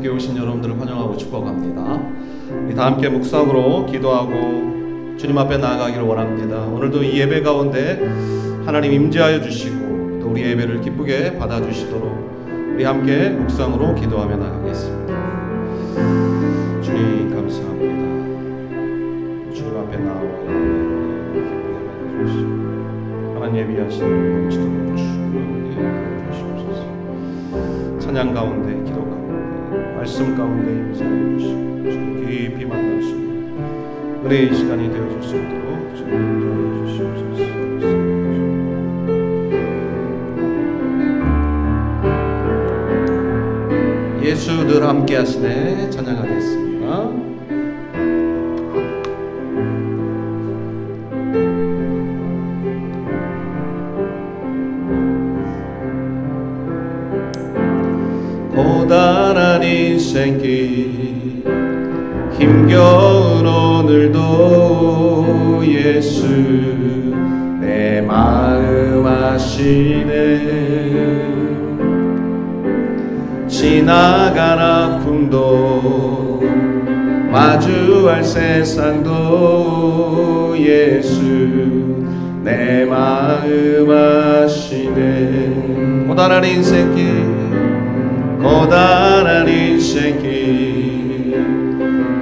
함께 오신 여러분들을 환영하고 축복합니다. 우리 다 함께 묵상으로 기도하고 주님 앞에 나아가기를 원합니다. 오늘도 이 예배 가운데 하나님 임재하여 주시고 또 우리 예배를 기쁘게 받아주시도록 우리 함께 묵상으로 기도하며 나가겠습니다. 주님 감사합니다. 주님 앞에 나와 예배를 기쁘게 받아주시고 하나님의 위하신 넘치도록 주님의 주시옵소서. 찬양 가운데, 기도 가운데, 말씀 가운데 임재하여 주시고 주님 깊이 만나시고 은혜의 시간이 되어줄 수 있도록 주님 인도하여 주시옵소서. 예수 늘 함께 하시네 찬양하겠습니다. 고단한 인생길 힘겨운 오늘도 예수 내 마음 아시네. 지나간 아픔도 마주할 세상도 예수 내 마음 아시네. 고단한 인생길 고단한 인생길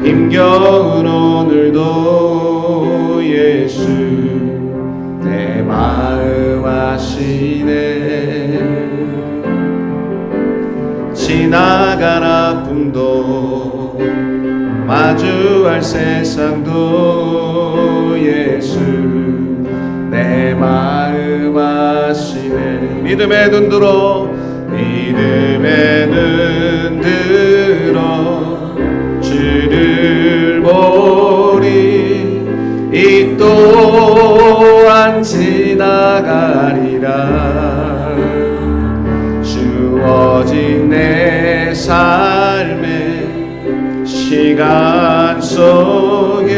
힘겨운 오늘도 예수 내 마음 아시네. 지나간 아픔도 마주할 세상도 예수 내 마음 아시네. 믿음의 눈 들어 믿음의 눈 들어 주를 보리. 이 또한 지나가리라. 주어진 내 삶의 시간 속에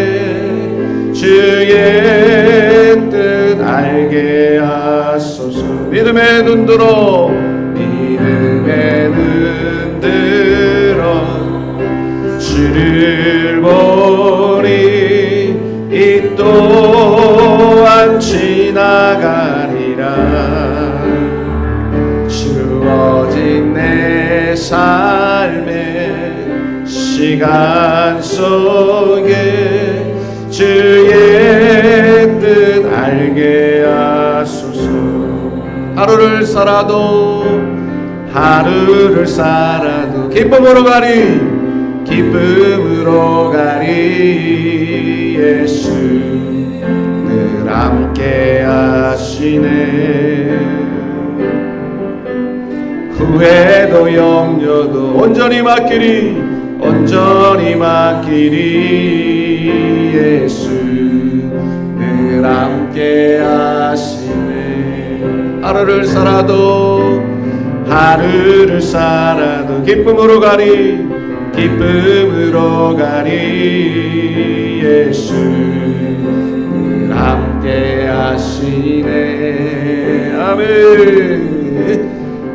주의 뜻 알게 하소서. 믿음의 눈 들어 믿음의 눈 들어 주를 보리. 이 또한 지나가리라. 주어진 내 삶의 시간 속에 주의 뜻 알게 하소서. 하루를 살아도 기쁨으로 가리. 기쁨으로 가리. 예수 늘 함께 하시네. 후회도 염려도 온전히 맡기리. 예수 늘 함께 하시네. 하루를 살아도 기쁨으로 가리. 예수 늘 함께 하시네. 아멘.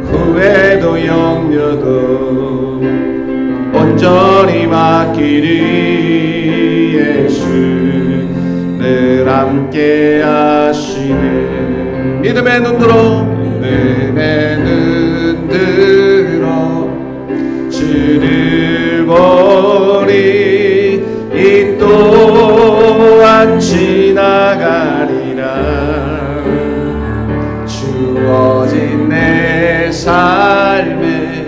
후회도 염려도 온전히 맡기리. 예수 늘 함께 하시네. 믿음의 눈 들어 주를 보리. 이 또한 지나가리라. 주어진 내 삶의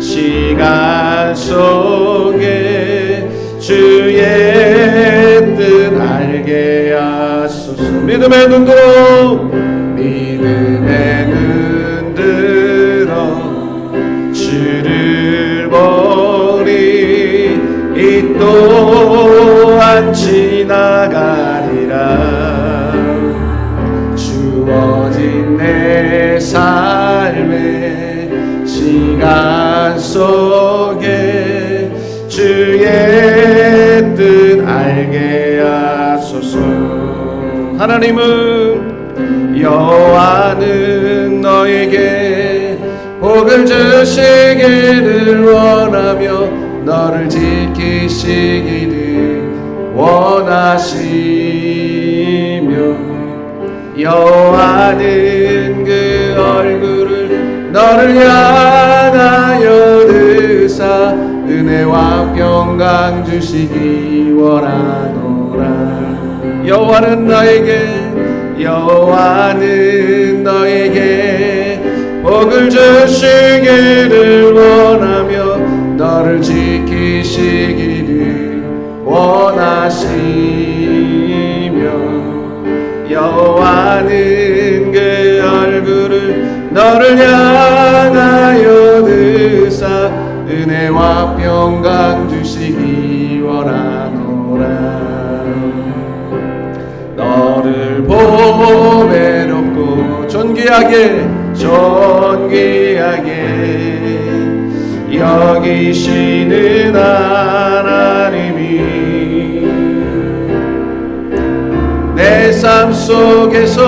시간 속에 주의 뜻 알게 하소서. 믿음의 눈 들어 주를 보리. 이 또한 지나가리라. 주어진 내 삶의 시간 속에 주의 뜻 알게 하소서. 하나님은 여호와는 너에게 복을 주시기를 원하시네. 원하며 너를 지키시기를 원하시며 여호와는 그 얼굴을 너를 향하여 드사 은혜와 평강 주시기 원하노라. 여호와는 너에게 복을 주시기를 원하며 너를 지키시기를 원하시며 여호와는 그 얼굴을 너를 향하여 드사 은혜와 평강 주시기 원하노라. 너를 보배롭고 존귀하게 여기시는 하나님이 내 삶 속에서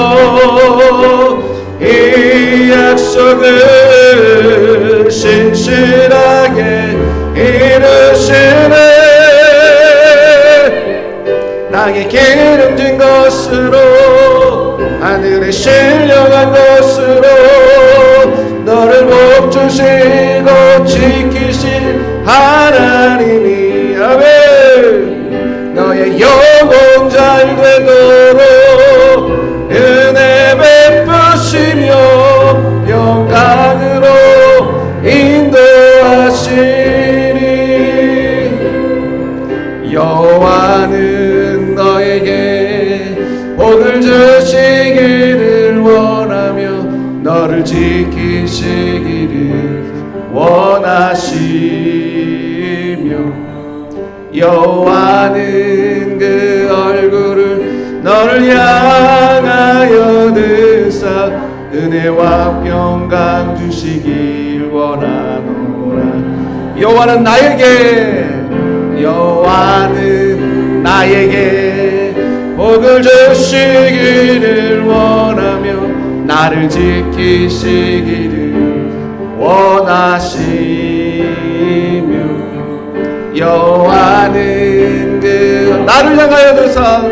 이 약속을 신실하게 이루시네. 땅에 기름진 것으로 하늘에 신령한 것으로 너를 복주시고 지키실 하나님이 아멘. 너의 영혼 잘 되도록 은혜 베푸시며 평강으로 인도하시니 여호와는 너에게 복을 주시기를 원하며 너를 지키시기를 원하시며 여호와는 그 얼굴을 너를 향하여 드사 은혜와 평강 주시길 원하노라. 여호와는 나에게 복을 주시기를 원하며 나를 지키시기를 원하시며 여호와는 그 나를 향하여 드사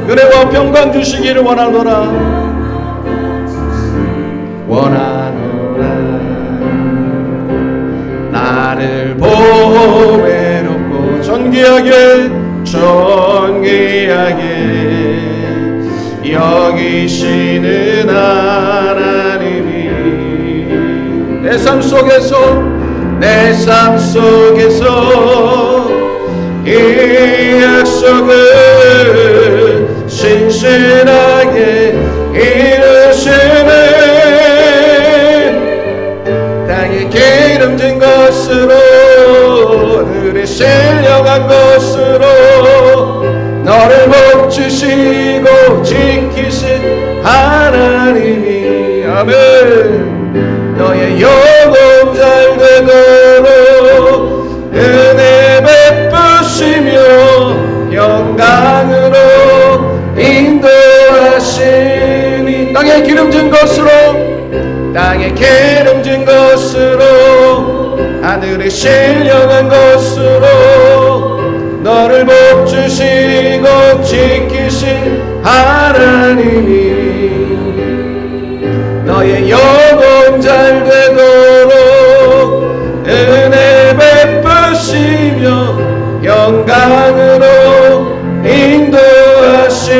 은혜와 평강 주시기를 원하노라. 나를 보배롭고 존귀하게 여기시는 하나님이 내 삶 속에서 이 약속을 신실하게 이루시네. 땅에 기름진 것으로 하늘에 신령한 것으로 너를 복주시고 지키신 하나님이 아멘. 너의 영혼 잘 되도록 은혜 베푸시며 영광으로 인도하시니 땅에 기름진 것으로 하늘에 신령한 것으로 너를 복주시고 지키신 하나님이 너의 영혼 잘 되도록 은혜 베푸시며 영광으로 인도하시니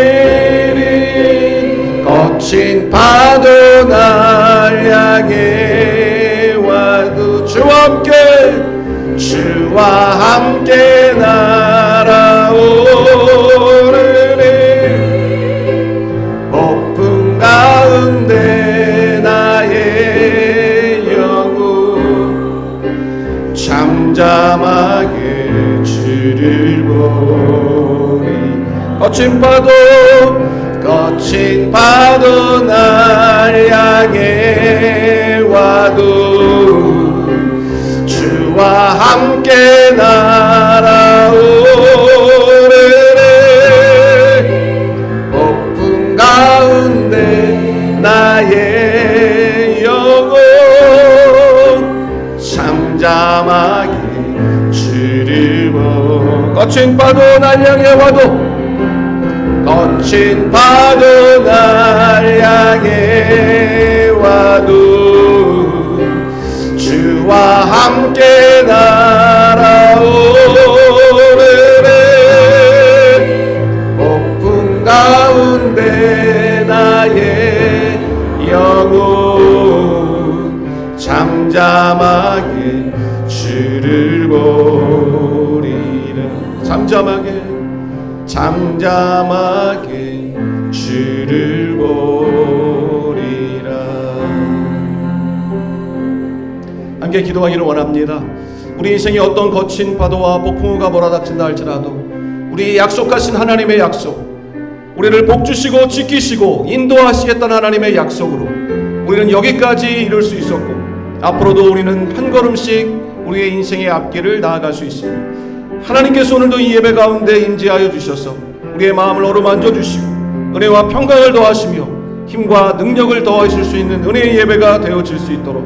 거친 파도 날 향해 와도 주와 함께 날아오르니 폭풍 가운데 나의 영혼 잠잠하게 주를 보니 거친 파도 날 향해 와도 주와 함께 날아오르네 폭풍 가운데 나의 영혼 잠잠 잠잠하게 주를 보고 거친 파도 날 향해 와도 거친 파도 날 향해 와도 주와 함께 날아오르네. 폭풍 가운데 나의 영혼 잠잠하게 주를 보리라. 잠잠하게 주를 보리라. 함께 기도하기를 원합니다. 우리 인생에 어떤 거친 파도와 폭풍우가 몰아닥친다 할지라도 우리 약속하신 하나님의 약속, 우리를 복주시고 지키시고 인도하시겠다는 하나님의 약속으로 우리는 여기까지 이룰 수 있었고, 앞으로도 우리는 한 걸음씩 우리의 인생의 앞길을 나아갈 수 있습니다. 하나님께서 오늘도 이 예배 가운데 임재하여 주셔서 우리의 마음을 어루만져 주시고 은혜와 평강을 더하시며 힘과 능력을 더하실 수 있는 은혜의 예배가 되어질 수 있도록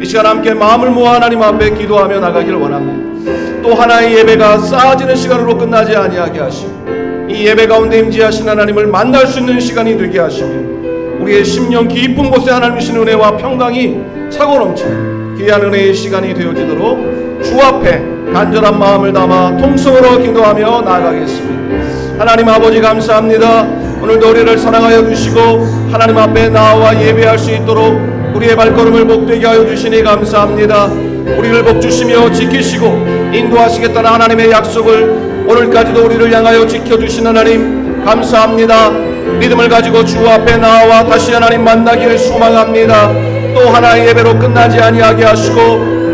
이 시간 함께 마음을 모아 하나님 앞에 기도하며 나가기를 원합니다. 또 하나의 예배가 쌓아지는 시간으로 끝나지 아니하게 하시고 이 예배 가운데 임재하신 하나님을 만날 수 있는 시간이 되게 하시며 우리의 심령 깊은 곳에 하나님 주신 은혜와 평강이 차고 넘치는 귀한 은혜의 시간이 되어지도록 주 앞에 간절한 마음을 담아 통성으로 기도하며 나아가겠습니다. 하나님 아버지 감사합니다. 오늘도 우리를 사랑하여 주시고 하나님 앞에 나와 예배할 수 있도록 우리의 발걸음을 복되게 하여 주시니 감사합니다. 우리를 복주시며 지키시고 인도하시겠다는 하나님의 약속을 오늘까지도 우리를 향하여 지켜주신 하나님 감사합니다. 믿음을 가지고 주 앞에 나와 다시 하나님 만나기를 소망합니다. 또 하나의 예배로 끝나지 아니하게 하시고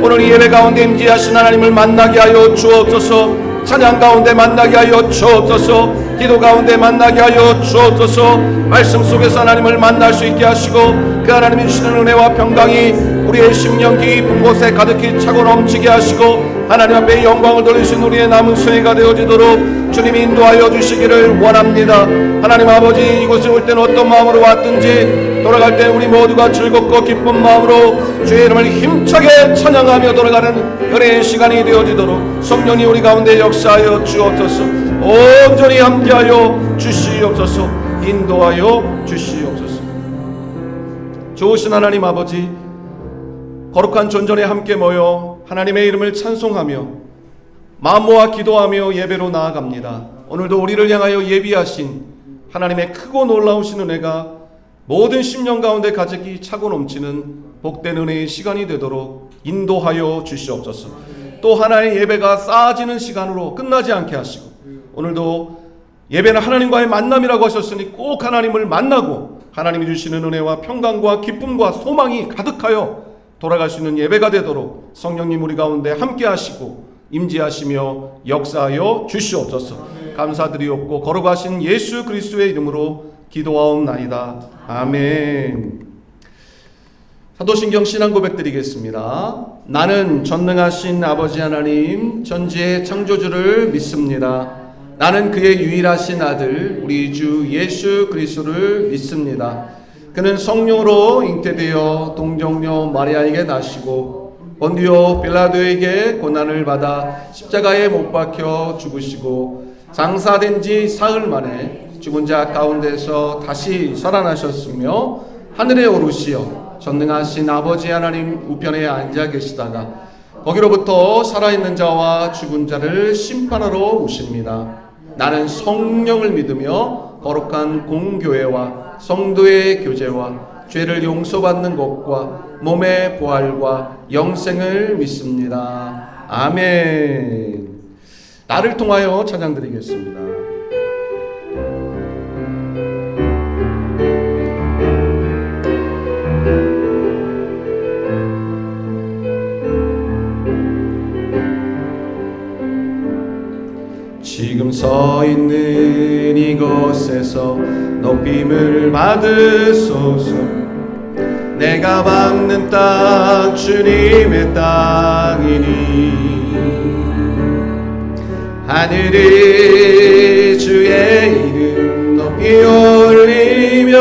오늘 이 예배 가운데 임재하신 하나님을 만나게 하여 주옵소서. 찬양 가운데 만나게 하여 주옵소서. 기도 가운데 만나게 하여 주옵소서. 말씀 속에서 하나님을 만날 수 있게 하시고 그 하나님이 주시는 은혜와 평강이 우리의 심령 깊은 곳에 가득히 차고 넘치게 하시고 하나님 앞에 영광을 돌리신 우리의 남은 생애가 되어지도록 주님이 인도하여 주시기를 원합니다. 하나님 아버지, 이곳에 올 때는 어떤 마음으로 왔든지 돌아갈 때 우리 모두가 즐겁고 기쁜 마음으로 주의 이름을 힘차게 찬양하며 돌아가는 은혜의 시간이 되어지도록 성령이 우리 가운데 역사하여 주옵소서. 온전히 함께하여 주시옵소서. 인도하여 주시옵소서. 좋으신 하나님 아버지, 거룩한 존전에 함께 모여 하나님의 이름을 찬송하며 마음 모아 기도하며 예배로 나아갑니다. 오늘도 우리를 향하여 예비하신 하나님의 크고 놀라우신 은혜가 모든 심령 가운데 가득히 차고 넘치는 복된 은혜의 시간이 되도록 인도하여 주시옵소서. 또 하나의 예배가 쌓아지는 시간으로 끝나지 않게 하시고 오늘도 예배는 하나님과의 만남이라고 하셨으니 꼭 하나님을 만나고 하나님이 주시는 은혜와 평강과 기쁨과 소망이 가득하여 돌아갈 수 있는 예배가 되도록 성령님 우리 가운데 함께 하시고 임재하시며 역사하여 주시옵소서. 감사드리옵고 거룩하신 예수 그리스도의 이름으로 기도하옵나이다. 아멘. 사도신경 신앙 고백 드리겠습니다. 나는 전능하신 아버지 하나님 전지의 창조주를 믿습니다. 나는 그의 유일하신 아들 우리 주 예수 그리스도를 믿습니다. 그는 성령으로 잉태되어 동정녀 마리아에게 나시고 본디오 빌라도에게 고난을 받아 십자가에 못 박혀 죽으시고 장사된 지 사흘 만에 죽은 자 가운데서 다시 살아나셨으며 하늘에 오르시어 전능하신 아버지 하나님 우편에 앉아 계시다가 거기로부터 살아있는 자와 죽은 자를 심판하러 오십니다. 나는 성령을 믿으며 거룩한 공교회와 성도의 교제와 죄를 용서받는 것과 몸의 부활과 영생을 믿습니다. 아멘. 나를 통하여 찬양드리겠습니다. 지금 서 있는 이곳에서 높임을 받으소서. 내가 밟는 땅 주님의 땅이니 하늘이 주의 이름 높이 올리며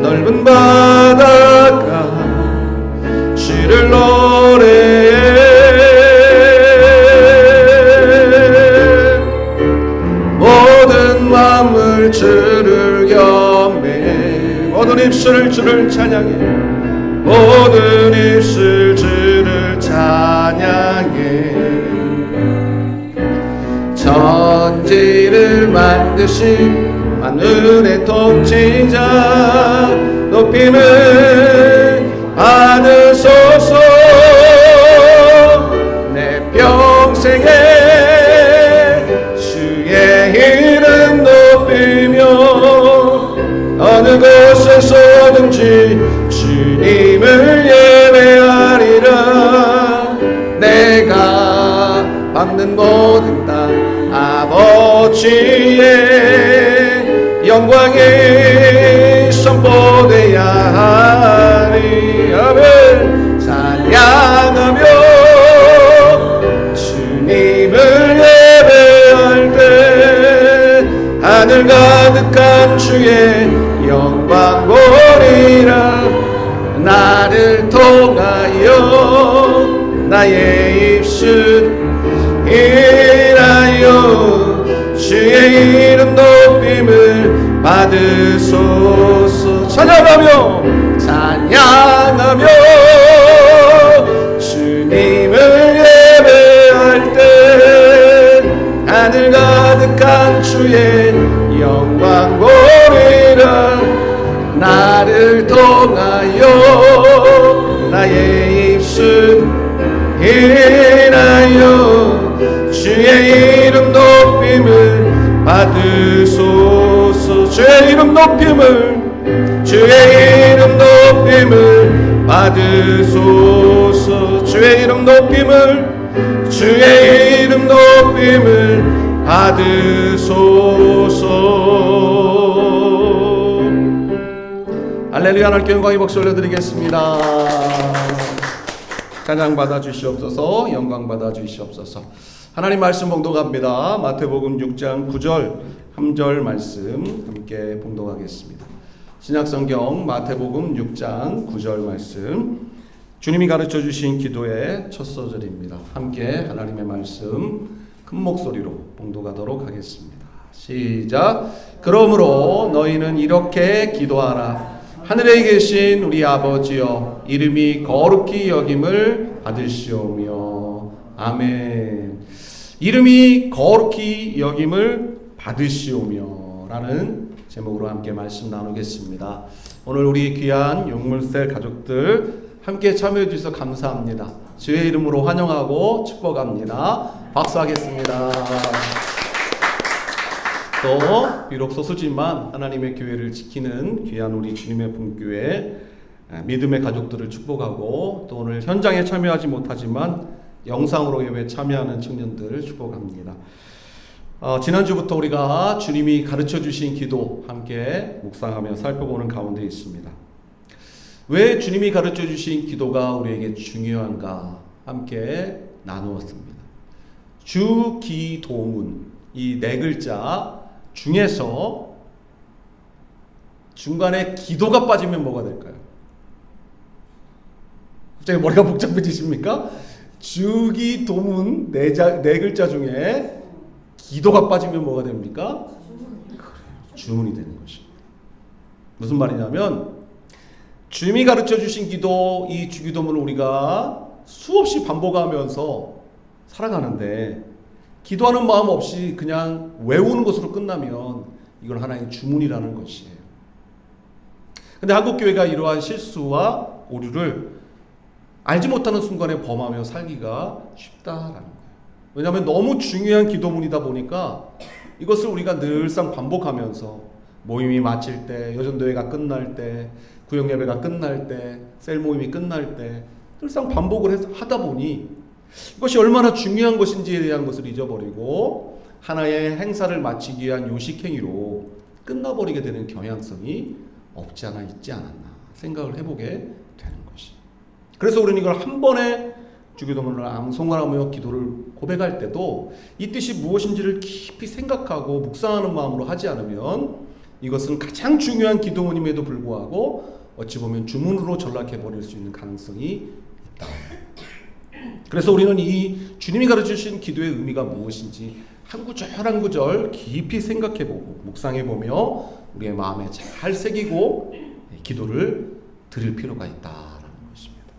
넓은 바다가 주를 노래해 입술 주를 찬양해. 모든 입술 주를 찬양해. 천지를 만드신 만물의 통치자 높임을 받으소서. 내 평생에 주의 이름 높이며 어느 곳에서든지 주님을 예배하리라. 내가 밟는 모든 땅 아버지의 영광이 선포되어야 하리. 아멘. 찬양하며 주님을 예배할 때 하늘 가득한 주의 영광 보리라. 나를 통하여 나의 입술 인하여 주의 이름 높임을 받으소서. 찬양하며 찬양하며 주님을 예배할 때 하늘 가득한 주의 영광 보리라. 나를 통하여 나의 입술 인하여 주의 이름 높임을 받으소서. 주의 이름 높임을 주의 이름 높임을 받으소서. 주의 이름 높임을 주의 이름 높임을 받으소서. 할렐루야. 하나님께 영광의 박수 올려드리겠습니다. 찬양 받아 주시옵소서. 영광 받아 주시옵소서. 하나님 말씀 봉독합니다. 마태복음 6장 9절 3절 말씀 함께 봉독하겠습니다. 신약성경 마태복음 6장 9절 말씀, 주님이 가르쳐 주신 기도의 첫 소절입니다. 함께 하나님의 말씀 큰 목소리로 봉독하도록 하겠습니다. 시작. 그러므로 너희는 이렇게 기도하라. 하늘에 계신 우리 아버지여, 이름이 거룩히 여김을 받으시오며. 아멘. 이름이 거룩히 여김을 받으시오며 라는 제목으로 함께 말씀 나누겠습니다. 오늘 우리 귀한 용물셀 가족들 함께 참여해 주셔서 감사합니다. 주의 이름으로 환영하고 축복합니다. 박수하겠습니다. 또 비록 소수지만 하나님의 교회를 지키는 귀한 우리 주님의 분교회 믿음의 가족들을 축복하고, 또 오늘 현장에 참여하지 못하지만 영상으로 예배 참여하는 청년들을 축복합니다. 지난주부터 우리가 주님이 가르쳐 주신 기도 함께 묵상하며 살펴보는 가운데 있습니다. 왜 주님이 가르쳐 주신 기도가 우리에게 중요한가 함께 나누었습니다. 주기도문, 이 네 글자 중에서 중간에 기도가 빠지면 뭐가 될까요? 갑자기 머리가 복잡해지십니까? 주기도문 네 글자 중에 기도가 빠지면 뭐가 됩니까? 주문이 되는 것입니다. 무슨 말이냐면, 주님이 가르쳐 주신 기도, 이 주기도문을 우리가 수없이 반복하면서 살아가는데, 기도하는 마음 없이 그냥 외우는 것으로 끝나면 이건 하나의 주문이라는 것이에요. 근데 한국교회가 이러한 실수와 오류를 알지 못하는 순간에 범하며 살기가 쉽다라는 거예요. 왜냐하면 너무 중요한 기도문이다 보니까 이것을 우리가 늘상 반복하면서 모임이 마칠 때, 여전도회가 끝날 때, 구역예배가 끝날 때, 셀 모임이 끝날 때 늘상 반복을 하다 보니 이것이 얼마나 중요한 것인지에 대한 것을 잊어버리고 하나의 행사를 마치기 위한 요식행위로 끝나버리게 되는 경향성이 없지 않아 있지 않았나 생각을 해보게 되는 것이. 그래서 우리는 이걸 한 번에 주기도문을 암송하며 기도를 고백할 때도 이 뜻이 무엇인지를 깊이 생각하고 묵상하는 마음으로 하지 않으면 이것은 가장 중요한 기도문임에도 불구하고 어찌 보면 주문으로 전락해버릴 수 있는 가능성이 있다. 그래서 우리는 이 주님이 가르쳐주신 기도의 의미가 무엇인지 한 구절 한 구절 깊이 생각해보고 묵상해보며 우리의 마음에 잘 새기고 기도를 드릴 필요가 있다라는 것입니다.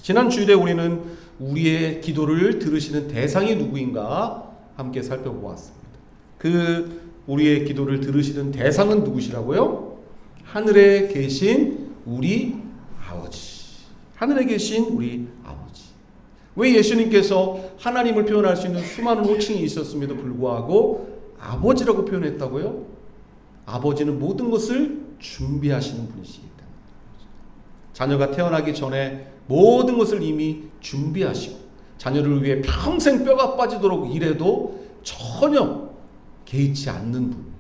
지난 주일에 우리는 우리의 기도를 들으시는 대상이 누구인가 함께 살펴보았습니다. 그 우리의 기도를 들으시는 대상은 누구시라고요? 하늘에 계신 우리 아버지. 하늘에 계신 우리 아버지. 왜 예수님께서 하나님을 표현할 수 있는 수많은 호칭이 있었음에도 불구하고 아버지라고 표현했다고요? 아버지는 모든 것을 준비하시는 분이시기 때문에 자녀가 태어나기 전에 모든 것을 이미 준비하시고 자녀를 위해 평생 뼈가 빠지도록 일해도 전혀 개의치 않는 분.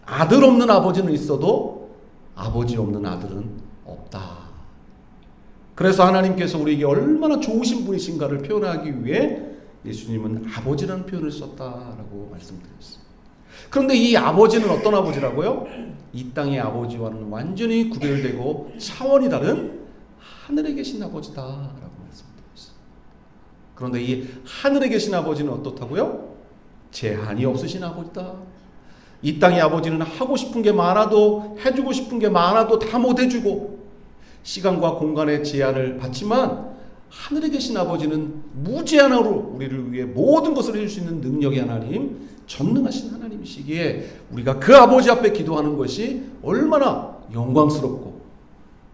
아들 없는 아버지는 있어도 아버지 없는 아들은 없다. 그래서 하나님께서 우리에게 얼마나 좋으신 분이신가를 표현하기 위해 예수님은 아버지라는 표현을 썼다라고 말씀드렸어요. 그런데 이 아버지는 어떤 아버지라고요? 이 땅의 아버지와는 완전히 구별되고 차원이 다른 하늘에 계신 아버지다라고 말씀드렸어요. 그런데 이 하늘에 계신 아버지는 어떻다고요? 제한이 없으신 아버지다. 이 땅의 아버지는 하고 싶은 게 많아도 해주고 싶은 게 많아도 다 못해주고 시간과 공간의 제한을 받지만 하늘에 계신 아버지는 무제한으로 우리를 위해 모든 것을 해줄 수 있는 능력의 하나님, 전능하신 하나님이시기에 우리가 그 아버지 앞에 기도하는 것이 얼마나 영광스럽고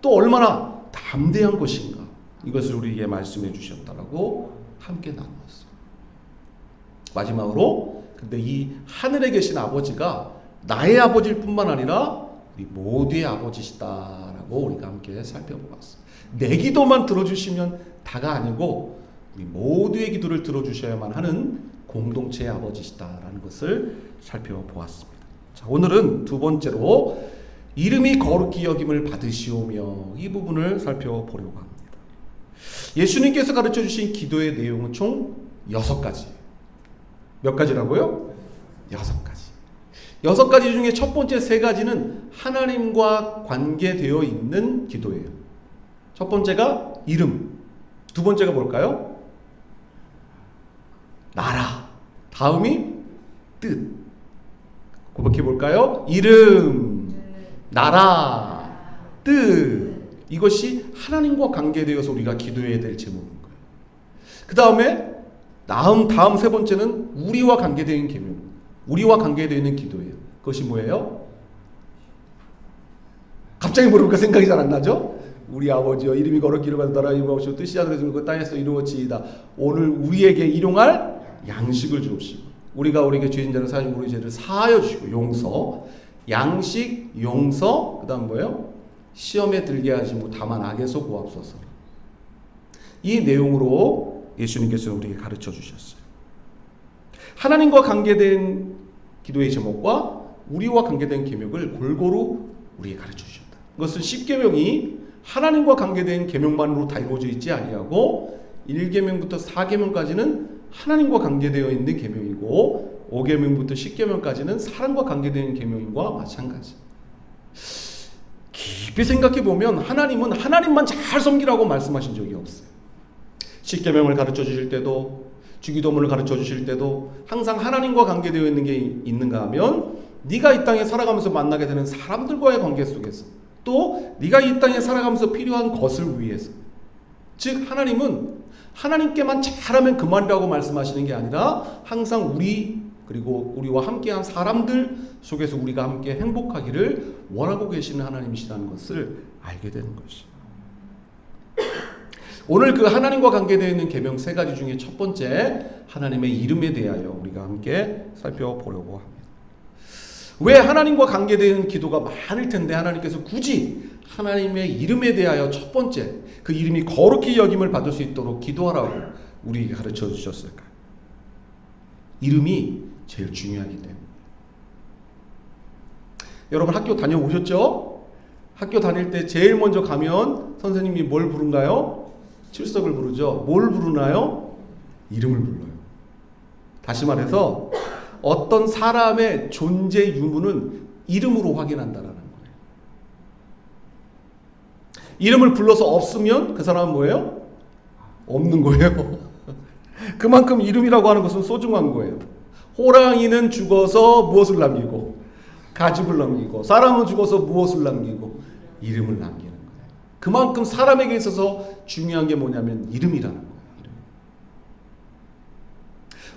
또 얼마나 담대한 것인가, 이것을 우리에게 말씀해 주셨다라고 함께 나누었어요. 마지막으로 근데 이 하늘에 계신 아버지가 나의 아버지일 뿐만 아니라 우리 모두의 아버지시다라고 우리가 함께 살펴보았어요. 내 기도만 들어주시면 다가 아니고 우리 모두의 기도를 들어주셔야만 하는 공동체의 아버지시다라는 것을 살펴보았습니다. 자, 오늘은 두 번째로 이름이 거룩히 여김을 받으시오며, 이 부분을 살펴보려고 합니다. 예수님께서 가르쳐 주신 기도의 내용은 총 6가지예요. 몇 가지라고요? 6가지. 6가지 중에 첫 번째 3가지는 하나님과 관계되어 있는 기도예요. 첫 번째가 이름, 두 번째가 뭘까요? 나라, 다음이 뜻. 고백해 볼까요? 이름, 나라, 뜻. 이것이 하나님과 관계되어서 우리가 기도해야 될 제목인 거예요. 그 다음에 다음 세 번째는 우리와 관계되는 계명, 우리와 관계되는 기도예요. 그것이 뭐예요? 갑자기 물어보니까 생각이 잘 안 나죠? 우리 아버지여, 이름이 거룩히 여김을 받으라. 이루옵시고 뜻이 하늘에서 그 땅에서 이루어지이다. 오늘 우리에게 일용할 양식을 주옵시고, 우리가 우리에게 죄진 자를 사하여 우리 죄를 사하여 주시고. 용서, 양식, 용서. 그 다음 뭐예요? 시험에 들게 하지 못 다만 악에서 구하옵소서. 이 내용으로 예수님께서 우리에게 가르쳐 주셨어요. 하나님과 관계된 기도의 제목과 우리와 관계된 계명을 골고루 우리에게 가르쳐 주셨다. 그것은 10계명이 하나님과 관계된 계명만으로 다 이루어져 있지 아니하고 1계명부터 4계명까지는 하나님과 관계되어 있는 계명이고 5계명부터 10계명까지는 사람과 관계되는 계명과 마찬가지. 깊이 생각해 보면 하나님은 하나님만 잘 섬기라고 말씀하신 적이 없어요. 10계명을 가르쳐 주실 때도, 주기도문을 가르쳐 주실 때도 항상 하나님과 관계되어 있는 게 있는가 하면 네가 이 땅에 살아가면서 만나게 되는 사람들과의 관계 속에서, 또 네가 이 땅에 살아가면서 필요한 것을 위해서, 즉 하나님은 하나님께만 잘하면 그만이라고 말씀하시는 게 아니라 항상 우리, 그리고 우리와 함께한 사람들 속에서 우리가 함께 행복하기를 원하고 계시는 하나님이시라는 것을 알게 되는 것이죠. 오늘 그 하나님과 관계되어 있는 계명 3가지 중에 첫 번째, 하나님의 이름에 대하여 우리가 함께 살펴보려고 합니다. 왜 하나님과 관계되어 있는 기도가 많을 텐데 하나님께서 굳이 하나님의 이름에 대하여 첫 번째, 그 이름이 거룩히 여김을 받을 수 있도록 기도하라고 우리에게 가르쳐 주셨을까요? 이름이 제일 중요하기 때문에. 여러분 학교 다녀오셨죠? 학교 다닐 때 제일 먼저 가면 선생님이 뭘 부른가요? 출석을 부르죠. 뭘 부르나요? 이름을 불러요. 다시 말해서 어떤 사람의 존재 유무는 이름으로 확인한다라는 거예요. 이름을 불러서 없으면 그 사람은 뭐예요? 없는 거예요. 그만큼 이름이라고 하는 것은 소중한 거예요. 호랑이는 죽어서 무엇을 남기고, 가죽을 남기고, 사람은 죽어서 무엇을 남기고? 이름을 남기는 거예요. 그만큼 사람에게 있어서 중요한 게 뭐냐면 이름이라는 거예요. 이름.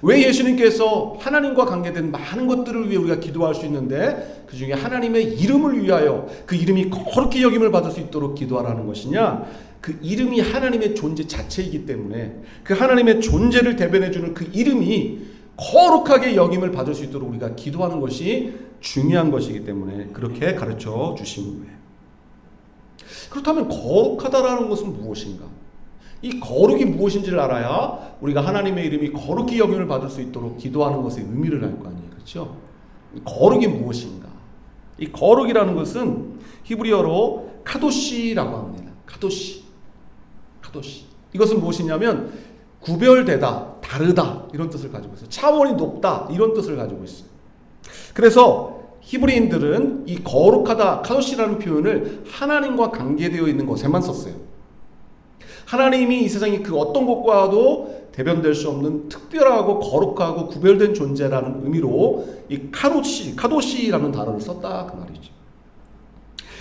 왜 예수님께서 하나님과 관계된 많은 것들을 위해 우리가 기도할 수 있는데 그 중에 하나님의 이름을 위하여 그 이름이 거룩히 여김을 받을 수 있도록 기도하라는 것이냐? 그 이름이 하나님의 존재 자체이기 때문에 그 하나님의 존재를 대변해주는 그 이름이 거룩하게 여김을 받을 수 있도록 우리가 기도하는 것이 중요한 것이기 때문에 그렇게 가르쳐 주신 거예요. 그렇다면 거룩하다라는 것은 무엇인가? 이 거룩이 무엇인지를 알아야 우리가 하나님의 이름이 거룩히 여김을 받을 수 있도록 기도하는 것의 의미를 알 거 아니에요. 그렇죠? 거룩이 무엇인가? 이 거룩이라는 것은 히브리어로 카도시라고 합니다. 카도시. 이것은 무엇이냐면 구별되다, 다르다 이런 뜻을 가지고 있어요. 차원이 높다 이런 뜻을 가지고 있어요. 그래서 히브리인들은 이 거룩하다, 카도시라는 표현을 하나님과 관계되어 있는 것에만 썼어요. 하나님이 이 세상에 그 어떤 것과도 대변될 수 없는 특별하고 거룩하고 구별된 존재라는 의미로 이 카도시라는 단어를 썼다 그 말이죠.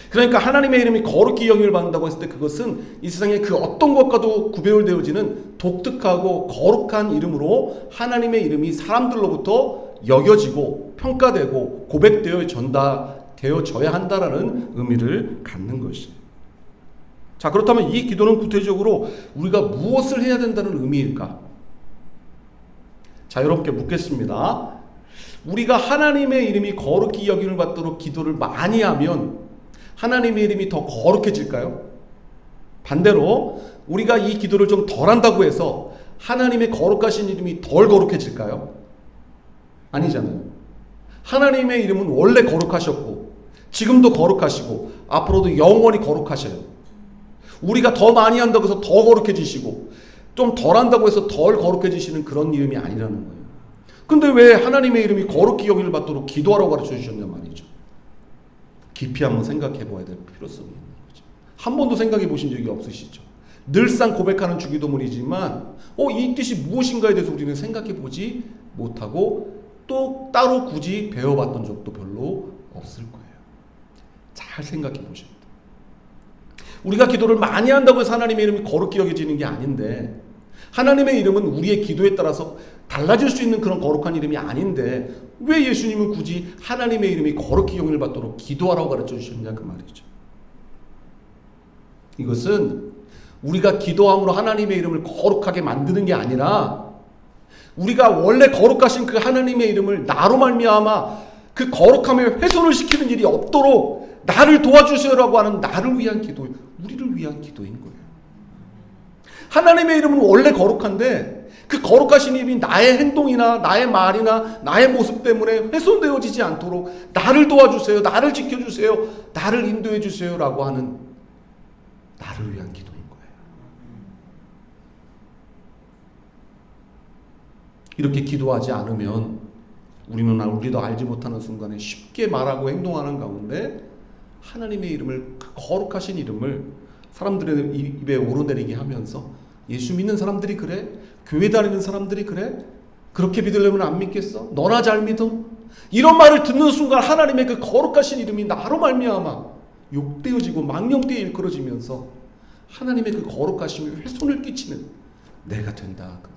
그러니까 하나님의 이름이 거룩히 여김을 받는다고 했을 때 그것은 이 세상에 그 어떤 것과도 구별되어지는 독특하고 거룩한 이름으로 하나님의 이름이 사람들로부터 여겨지고 평가되고 고백되어 전달되어져야 한다라는 의미를 갖는 것이에요. 자, 그렇다면 이 기도는 구체적으로 우리가 무엇을 해야 된다는 의미일까? 자, 여러분께 묻겠습니다. 우리가 하나님의 이름이 거룩히 여김을 받도록 기도를 많이 하면 하나님의 이름이 더 거룩해질까요? 반대로 우리가 이 기도를 좀 덜 한다고 해서 하나님의 거룩하신 이름이 덜 거룩해질까요? 아니잖아요. 하나님의 이름은 원래 거룩하셨고 지금도 거룩하시고 앞으로도 영원히 거룩하셔요. 우리가 더 많이 한다고 해서 더 거룩해지시고 좀 덜 한다고 해서 덜 거룩해지시는 그런 이름이 아니라는 거예요. 근데 왜 하나님의 이름이 거룩히 여김을 받도록 기도하라고 가르쳐 주셨냐 말이죠. 깊이 한번 생각해 봐야 될 필요성이 있는 거죠. 한 번도 생각해 보신 적이 없으시죠. 늘상 고백하는 주기도문이지만 이 뜻이 무엇인가에 대해서 우리는 생각해 보지 못하고 또 따로 굳이 배워봤던 적도 별로 없을 거예요. 잘 생각해 보셔야 돼요. 우리가 기도를 많이 한다고 해서 하나님의 이름이 거룩히 여겨지는 게 아닌데 하나님의 이름은 우리의 기도에 따라서 달라질 수 있는 그런 거룩한 이름이 아닌데 왜 예수님은 굳이 하나님의 이름이 거룩히 여김을 받도록 기도하라고 가르쳐 주셨냐 그 말이죠. 이것은 우리가 기도함으로 하나님의 이름을 거룩하게 만드는 게 아니라 우리가 원래 거룩하신 그 하나님의 이름을 나로 말미암아 그 거룩함에 훼손을 시키는 일이 없도록 나를 도와주세요라고 하는 나를 위한 기도, 우리를 위한 기도인 거예요. 하나님의 이름은 원래 거룩한데 그 거룩하신 이름이 나의 행동이나 나의 말이나 나의 모습 때문에 훼손되어지지 않도록 나를 도와주세요, 나를 지켜주세요, 나를 인도해 주세요라고 하는 나를 위한 기도인 거예요. 이렇게 기도하지 않으면 우리도 알지 못하는 순간에 쉽게 말하고 행동하는 가운데 하나님의 이름을, 그 거룩하신 이름을 사람들의 입에 오르내리게 하면서 예수 믿는 사람들이 그래? 교회 다니는 사람들이 그래? 그렇게 믿으려면 안 믿겠어? 너나 잘 믿어? 이런 말을 듣는 순간 하나님의 그 거룩하신 이름이 나로 말미암아 욕되어지고 망령되이 일컬어지면서 하나님의 그 거룩하심에 훼손을 끼치는 내가 된다 그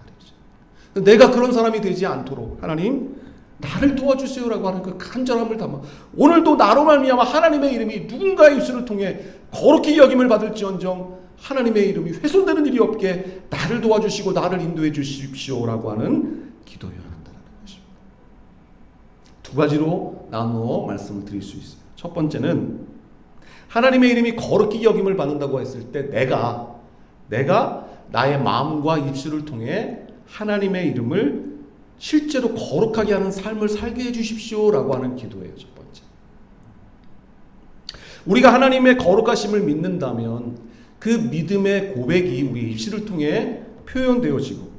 말이죠. 내가 그런 사람이 되지 않도록 하나님 나를 도와주세요라고 하는 그 간절함을 담아 오늘도 나로 말미암아 하나님의 이름이 누군가의 입술을 통해 거룩히 여김을 받을지언정 하나님의 이름이 훼손되는 일이 없게 나를 도와주시고 나를 인도해 주십시오라고 하는 기도여야 한다는 것입니다. 두 가지로 나누어 말씀을 드릴 수 있어요. 첫 번째는 하나님의 이름이 거룩히 여김을 받는다고 했을 때 내가 나의 마음과 입술을 통해 하나님의 이름을 실제로 거룩하게 하는 삶을 살게 해주십시오라고 하는 기도예요. 첫 번째. 우리가 하나님의 거룩하심을 믿는다면 그 믿음의 고백이 우리 입술을 통해 표현되어지고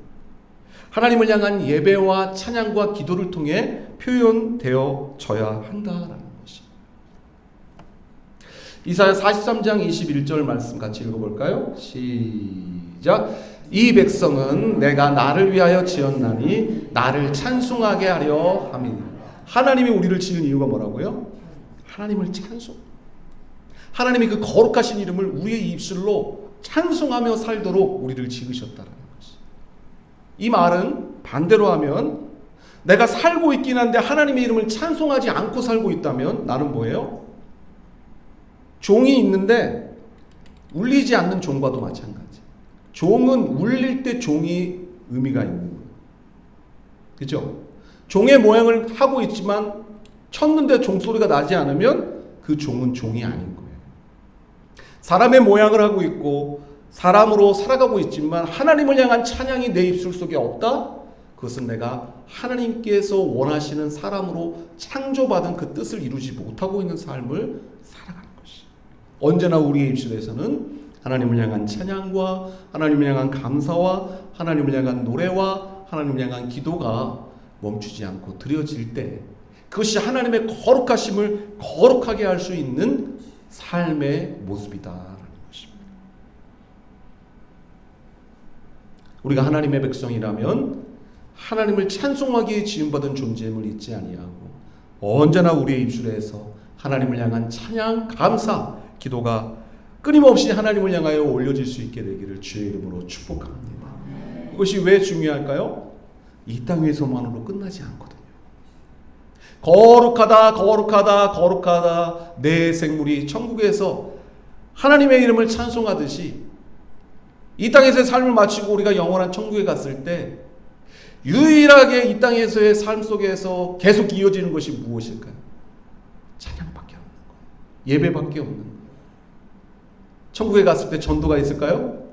하나님을 향한 예배와 찬양과 기도를 통해 표현되어져야 한다라는 것입니다. 이사야 43장 21절 말씀 같이 읽어볼까요? 시작. 이 백성은 내가 나를 위하여 지었나니 나를 찬송하게 하려 함이니. 하나님이 우리를 지은 이유가 뭐라고요? 하나님을 찬송. 하나님이 그 거룩하신 이름을 우리의 입술로 찬송하며 살도록 우리를 지으셨다라는 것이. 이 말은 반대로 하면 내가 살고 있긴 한데 하나님의 이름을 찬송하지 않고 살고 있다면 나는 뭐예요? 종이 있는데 울리지 않는 종과도 마찬가지. 종은 울릴 때 종이 의미가 있는 거예요. 그죠? 종의 모양을 하고 있지만 쳤는데 종소리가 나지 않으면 그 종은 종이 아닌 거예요. 사람의 모양을 하고 있고 사람으로 살아가고 있지만 하나님을 향한 찬양이 내 입술 속에 없다? 그것은 내가 하나님께서 원하시는 사람으로 창조받은 그 뜻을 이루지 못하고 있는 삶을 살아가는 것이. 언제나 우리의 입술에서는 하나님을 향한 찬양과 하나님을 향한 감사와 하나님을 향한 노래와 하나님을 향한 기도가 멈추지 않고 드려질 때 그것이 하나님의 거룩하심을 거룩하게 할 수 있는 삶의 모습이다라는 것입니다. 우리가 하나님의 백성이라면 하나님을 찬송하기에 지음받은 존재임을 잊지 아니하고 언제나 우리의 입술에서 하나님을 향한 찬양, 감사, 기도가 끊임없이 하나님을 향하여 올려질 수 있게 되기를 주의 이름으로 축복합니다. 이것이 왜 중요할까요? 이 땅 위에서만으로 끝나지 않거든요. 거룩하다, 거룩하다, 거룩하다 내 생물이 천국에서 하나님의 이름을 찬송하듯이 이 땅에서의 삶을 마치고 우리가 영원한 천국에 갔을 때 유일하게 이 땅에서의 삶 속에서 계속 이어지는 것이 무엇일까요? 찬양밖에 없는 거예요. 예배밖에 없는 거예요. 천국에 갔을 때 전도가 있을까요?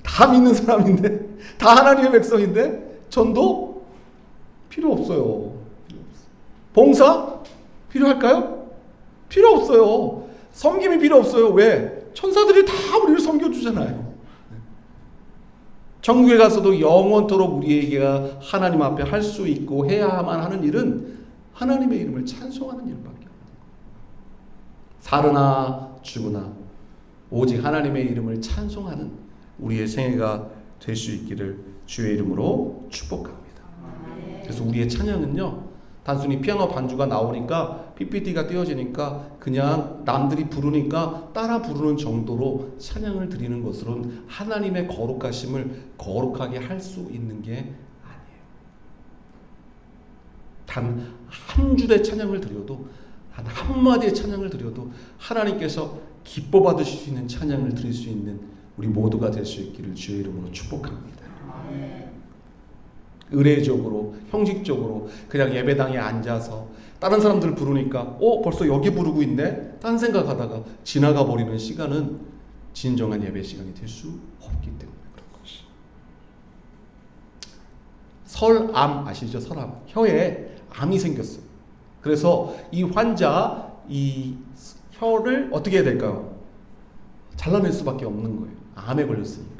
다 믿는 사람인데, 다 하나님의 백성인데 전도 필요 없어요. 봉사 필요할까요? 필요 없어요. 섬김이 필요 없어요. 왜? 천사들이 다 우리를 섬겨주잖아요. 천국에 가서도 영원토록 우리에게 하나님 앞에 할 수 있고 해야만 하는 일은 하나님의 이름을 찬송하는 일밖에 없는 거예요. 사르나 죽으나 오직 하나님의 이름을 찬송하는 우리의 생애가 될 수 있기를 주의 이름으로 축복합니다. 그래서 우리의 찬양은요, 단순히 피아노 반주가 나오니까 PPT가 띄워지니까 그냥 남들이 부르니까 따라 부르는 정도로 찬양을 드리는 것으로는 하나님의 거룩하심을 거룩하게 할 수 있는 게 아니에요. 단 한 줄의 찬양을 드려도, 단 한마디의 찬양을 드려도 하나님께서 기뻐 받으실 수 있는 찬양을 드릴 수 있는 우리 모두가 될 수 있기를 주의 이름으로 축복합니다. 의례적으로, 형식적으로 그냥 예배당에 앉아서 다른 사람들 부르니까 벌써 여기 부르고 있네? 딴 생각하다가 지나가 버리는 시간은 진정한 예배 시간이 될 수 없기 때문에 그런 것이. 설암 아시죠? 설암. 혀에 암이 생겼어요. 그래서 이 환자 이 혀를 어떻게 해야 될까요? 잘라낼 수밖에 없는 거예요. 암에 걸렸으니까.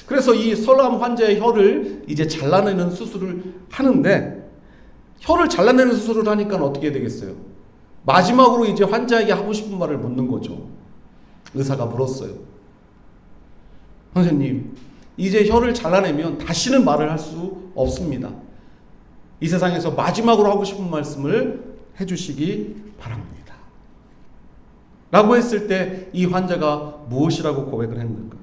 그래서 이 설암 환자의 혀를 이제 잘라내는 수술을 하는데, 혀를 잘라내는 수술을 하니까 어떻게 되겠어요? 마지막으로 이제 환자에게 하고 싶은 말을 묻는 거죠. 의사가 물었어요. 선생님, 이제 혀를 잘라내면 다시는 말을 할 수 없습니다. 이 세상에서 마지막으로 하고 싶은 말씀을 해주시기 바랍니다. 라고 했을 때 이 환자가 무엇이라고 고백을 했는가?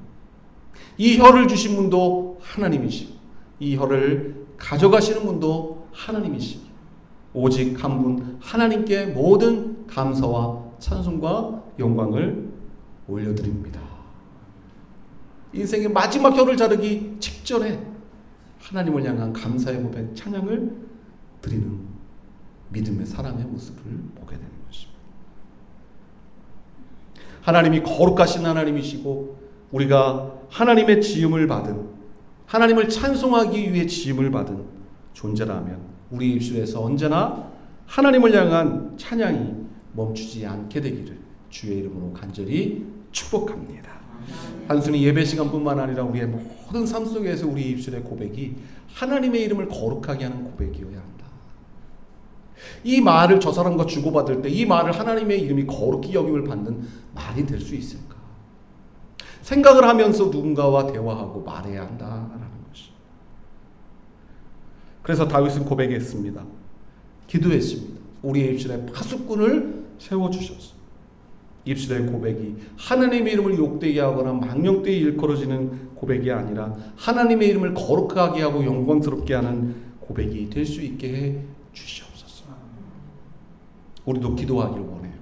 이 혀를 주신 분도 하나님이시고 이 혀를 가져가시는 분도 하나님이시고 오직 한 분 하나님께 모든 감사와 찬송과 영광을 올려드립니다. 인생의 마지막 혀를 자르기 직전에 하나님을 향한 감사의 고백, 찬양을 드리는 믿음의 사람의 모습을 보게 되는 것입니다. 하나님이 거룩하신 하나님이시고 우리가 하나님의 지음을 받은, 하나님을 찬송하기 위해 지음을 받은 존재라면 우리 입술에서 언제나 하나님을 향한 찬양이 멈추지 않게 되기를 주의 이름으로 간절히 축복합니다. 단순히 예배 시간뿐만 아니라 우리의 모든 삶 속에서 우리 입술의 고백이 하나님의 이름을 거룩하게 하는 고백이어야 한다. 이 말을 저 사람과 주고받을 때 이 말을 하나님의 이름이 거룩히 여김을 받는 말이 될 수 있을까? 생각을 하면서 누군가와 대화하고 말해야 한다라는 것이. 그래서 다윗은 고백했습니다. 기도했습니다. 우리의 입술에 파수꾼을 세워주셨어. 입술의 고백이 하나님의 이름을 욕되게 하거나 망령되게 일컬어지는 고백이 아니라 하나님의 이름을 거룩하게 하고 영광스럽게 하는 고백이 될 수 있게 해 주시옵소서. 우리도 기도하기를 원해요.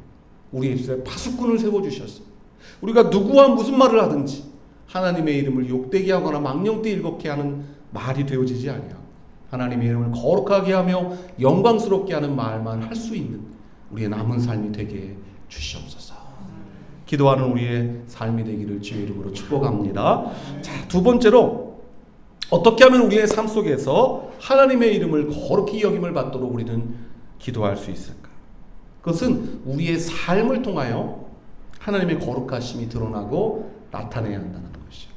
우리 입술에 파수꾼을 세워주셨어. 우리가 누구와 무슨 말을 하든지 하나님의 이름을 욕되게 하거나 망령되게 일겁게 하는 말이 되어지지 아니하고 하나님의 이름을 거룩하게 하며 영광스럽게 하는 말만 할 수 있는 우리의 남은 삶이 되게 해 주시옵소서. 기도하는 우리의 삶이 되기를 주의 이름으로 축복합니다. 자, 두 번째로 어떻게 하면 우리의 삶 속에서 하나님의 이름을 거룩히 여김을 받도록 우리는 기도할 수 있을까? 그것은 우리의 삶을 통하여 하나님의 거룩하심이 드러나고 나타내야 한다는 것이죠.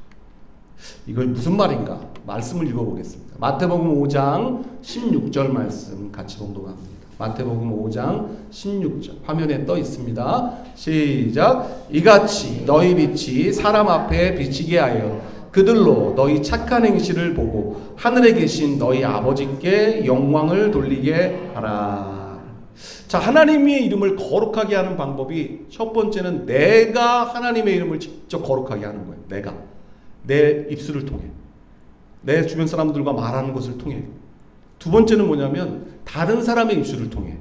이걸 무슨 말인가? 말씀을 읽어보겠습니다. 마태복음 5장 16절 말씀 같이 봉독합니다. 마태복음 5장 16절 화면에 떠 있습니다. 시작. 이같이 너희 빛이 사람 앞에 비치게 하여 그들로 너희 착한 행실을 보고 하늘에 계신 너희 아버지께 영광을 돌리게 하라. 자, 하나님의 이름을 거룩하게 하는 방법이 첫 번째는 내가 하나님의 이름을 직접 거룩하게 하는 거예요. 내가 내 입술을 통해 내 주변 사람들과 말하는 것을 통해. 두 번째는 뭐냐면 다른 사람의 입술을 통해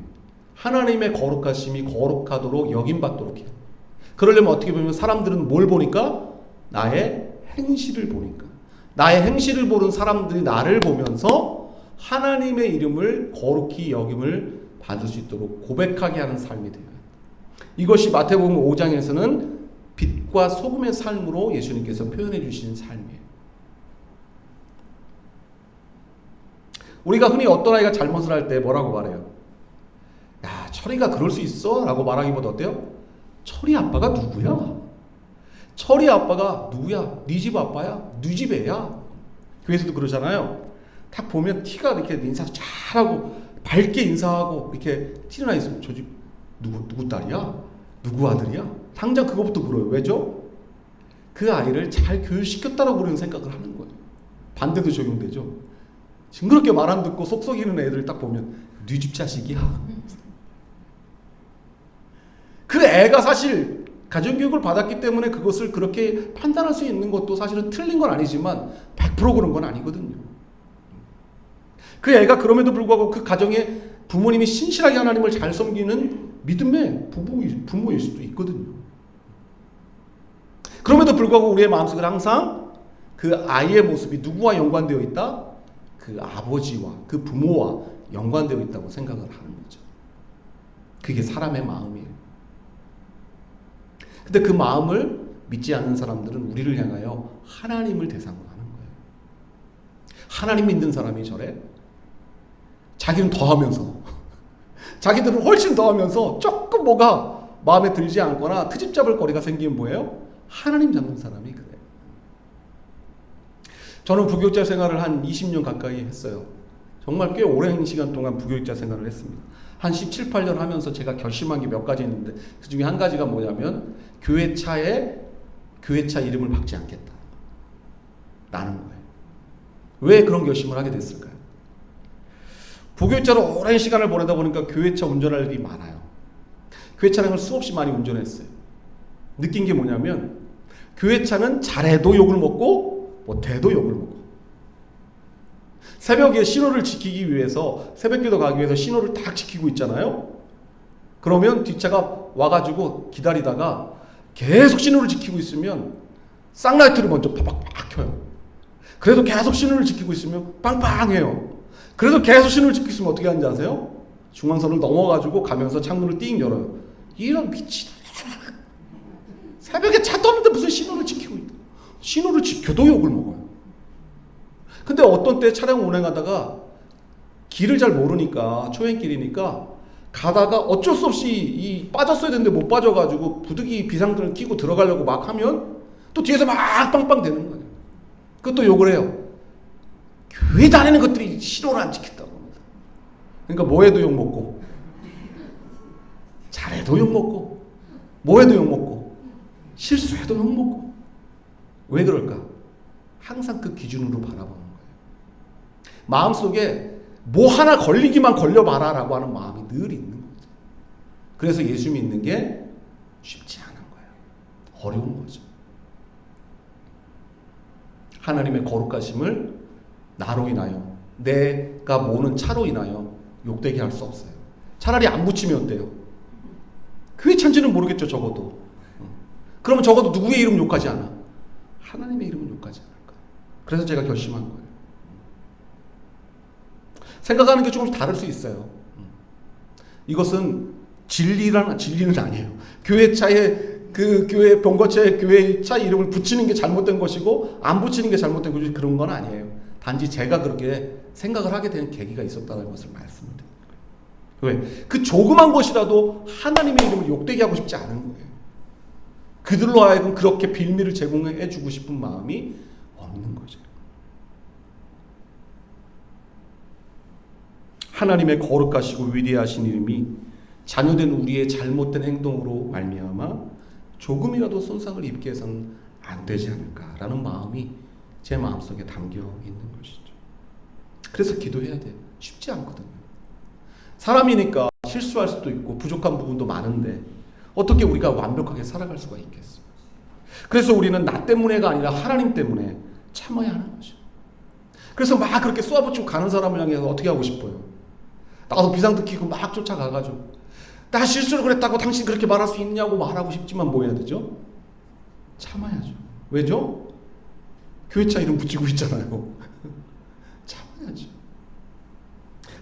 하나님의 거룩하심이 거룩하도록 여김받도록 해요. 그러려면 어떻게 보면 사람들은 뭘 보니까? 나의 행실을 보니까. 나의 행실을 보는 사람들이 나를 보면서 하나님의 이름을 거룩히 여김을 받을 수 있도록 고백하게 하는 삶이 돼요. 이것이 마태복음 5장에서는 빛과 소금의 삶으로 예수님께서 표현해 주시는 삶이에요. 우리가 흔히 어떤 아이가 잘못을 할 때 뭐라고 말해요? 야, 철이가 그럴 수 있어? 라고 말하기보다 어때요? 철이 아빠가 누구야? 철이 아빠가 누구야? 네 집 아빠야? 네 집 애야? 교회에서도 그러잖아요. 딱 보면 티가 이렇게 인사 잘하고 밝게 인사하고 이렇게 티나 있으면 저 집 누구 딸이야? 누구 아들이야? 당장 그것부터 물어요. 왜죠? 그 아이를 잘 교육시켰다라고 우리는 생각을 하는 거예요. 반대도 적용되죠. 징그럽게 말 안 듣고 속 썩이는 애들 딱 보면 네 집 자식이야. 그 애가 사실 가정교육을 받았기 때문에 그것을 그렇게 판단할 수 있는 것도 사실은 틀린 건 아니지만 100% 그런 건 아니거든요. 그 애가 그럼에도 불구하고 그 가정에 부모님이 신실하게 하나님을 잘 섬기는 믿음의 부모일 수도 있거든요. 그럼에도 불구하고 우리의 마음속에 항상 그 아이의 모습이 누구와 연관되어 있다? 그 아버지와 그 부모와 연관되어 있다고 생각을 하는 거죠. 그게 사람의 마음이에요. 근데 그 마음을 믿지 않는 사람들은 우리를 향하여 하나님을 대상으로 하는 거예요. 하나님 믿는 사람이 저래? 자기는 더하면서 자기들은 훨씬 더하면서 조금 뭐가 마음에 들지 않거나 트집 잡을 거리가 생기면 뭐예요? 하나님 잡는 사람이 그래요. 저는 부교육자 생활을 한 20년 가까이 했어요. 정말 꽤 오랜 시간 동안 부교육자 생활을 했습니다. 한 17, 18년 하면서 제가 결심한 게 몇 가지 있는데 그 중에 한 가지가 뭐냐면 교회차 이름을 박지 않겠다 라는 거예요. 왜 그런 결심을 하게 됐을까요? 부교육자로 오랜 시간을 보내다 보니까 교회차 운전할 일이 많아요. 교회 차량을 수없이 많이 운전했어요. 느낀 게 뭐냐면 교회차는 잘해도 욕을 먹고 못해도 욕을 먹고, 새벽에 신호를 지키기 위해서 새벽기도 가기 위해서 신호를 딱 지키고 있잖아요. 그러면 뒷차가 와가지고 기다리다가 계속 신호를 지키고 있으면 쌍라이트를 먼저 팍팍 켜요. 그래도 계속 신호를 지키고 있으면 빵빵해요. 그래서 계속 신호를 지키고 있으면 어떻게 하는지 아세요? 중앙선을 넘어가지고 가면서 창문을 띵 열어요. 이런 미치다. 새벽에 차도 없는데 무슨 신호를 지키고 있다. 신호를 지켜도 욕을 먹어요. 근데 어떤 때 차량 운행하다가 길을 잘 모르니까 초행길이니까 가다가 어쩔 수 없이 빠졌어야 되는데 못 빠져가지고 부득이 비상등을 켜고 들어가려고 막 하면 또 뒤에서 막 빵빵 되는 거예요. 그것도 욕을 해요. 교회 다니는 것들이 신호를 안 지켰다고 합니다. 그러니까 뭐해도 욕 먹고, 잘해도 욕 먹고, 뭐해도 욕 먹고, 실수해도 욕 먹고. 왜 그럴까? 항상 그 기준으로 바라보는 거예요. 마음속에 뭐 하나 걸리기만 걸려봐라 라고 하는 마음이 늘 있는 거죠. 그래서 예수 믿는 게 쉽지 않은 거예요. 어려운 거죠. 하나님의 거룩하심을 나로 인하여, 내가 모는 차로 인하여 욕되게 할 수 없어요. 차라리 안 붙이면 어때요? 그게 찬지는 모르겠죠, 적어도. 그러면 적어도 누구의 이름 욕하지 않아? 하나님의 이름은 욕하지 않을까. 그래서 제가 결심한 거예요. 생각하는 게 조금씩 다를 수 있어요. 이것은 진리는 아니에요. 교회 차에 그 교회 본거체에 교회 차 이름을 붙이는 게 잘못된 것이고 안 붙이는 게 잘못된 것이고 그런 건 아니에요. 단지 제가 그렇게 생각을 하게 된 계기가 있었다는 것을 말씀드립니다. 왜? 그 조그만 것이라도 하나님의 이름을 욕되게 하고 싶지 않은 거예요. 그들로 하여금 그렇게 빌미를 제공해 주고 싶은 마음이 없는 거죠. 하나님의 거룩하시고 위대하신 이름이 자녀된 우리의 잘못된 행동으로 말미암아 조금이라도 손상을 입게 해서는 안 되지 않을까라는 마음이 제 마음속에 담겨 있는 것이죠. 그래서 기도해야 돼요. 쉽지 않거든요. 사람이니까 실수할 수도 있고 부족한 부분도 많은데 어떻게 우리가 완벽하게 살아갈 수가 있겠어요. 그래서 우리는 나 때문에가 아니라 하나님 때문에 참아야 하는 거죠. 그래서 막 그렇게 쏘아붙이고 가는 사람을 향해서 어떻게 하고 싶어요? 나도 비상등키고 막 쫓아가가지고 나 실수를 그랬다고 당신 그렇게 말할 수 있냐고 말하고 싶지만 뭐 해야 되죠? 참아야죠. 왜죠? 교회차 이름 붙이고 있잖아요. 참아야죠.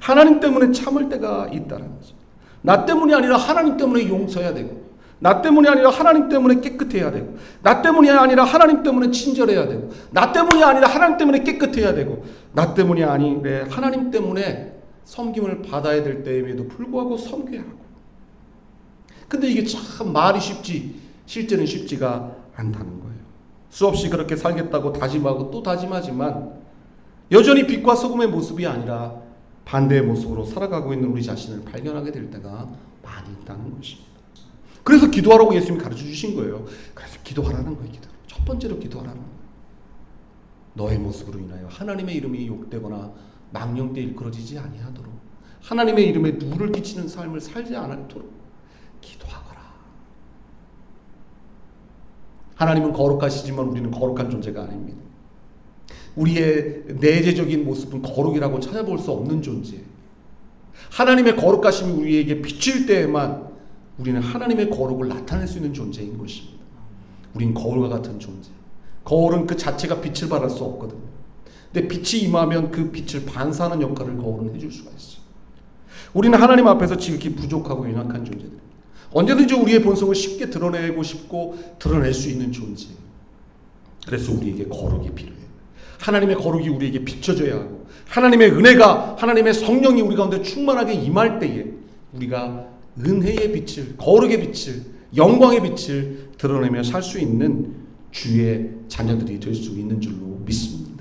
하나님 때문에 참을 때가 있다는 거죠. 나 때문이 아니라 하나님 때문에 용서해야 되고, 나 때문이 아니라 하나님 때문에 깨끗해야 되고, 나 때문이 아니라 하나님 때문에 친절해야 되고, 나 때문이 아니라 하나님 때문에 깨끗해야 되고, 나 때문이 아니라 하나님 때문에 섬김을 받아야 될 때임에도 불구하고 섬겨야 하고. 근데 이게 참 말이 쉽지 실제는 쉽지가 않다는 거예요. 수없이 그렇게 살겠다고 다짐하고 또 다짐하지만 여전히 빛과 소금의 모습이 아니라 반대의 모습으로 살아가고 있는 우리 자신을 발견하게 될 때가 많이 있다는 것입니다. 그래서 기도하라고 예수님이 가르쳐 주신 거예요. 그래서 기도하라는 거예요. 첫 번째로 기도하라는 거예요. 너의 모습으로 인하여 하나님의 이름이 욕되거나 망령되 일컬어지지 아니하도록, 하나님의 이름에 누를 끼치는 삶을 살지 않도록 기도하거라. 하나님은 거룩하시지만 우리는 거룩한 존재가 아닙니다. 우리의 내재적인 모습은 거룩이라고 찾아볼 수 없는 존재예요. 하나님의 거룩하심이 우리에게 비칠 때에만 우리는 하나님의 거룩을 나타낼 수 있는 존재인 것입니다. 우린 거울과 같은 존재. 거울은 그 자체가 빛을 발할 수 없거든요. 근데 빛이 임하면 그 빛을 반사하는 역할을 거울은 해줄 수가 있어요. 우리는 하나님 앞에서 지극히 부족하고 연약한 존재들. 언제든지 우리의 본성을 쉽게 드러내고 싶고 드러낼 수 있는 존재예요. 그래서 우리에게 거룩이 필요해요. 하나님의 거룩이 우리에게 비춰져야 하고, 하나님의 은혜가, 하나님의 성령이 우리 가운데 충만하게 임할 때에 우리가 은혜의 빛을, 거룩의 빛을, 영광의 빛을 드러내며 살 수 있는 주의 자녀들이 될 수 있는 줄로 믿습니다.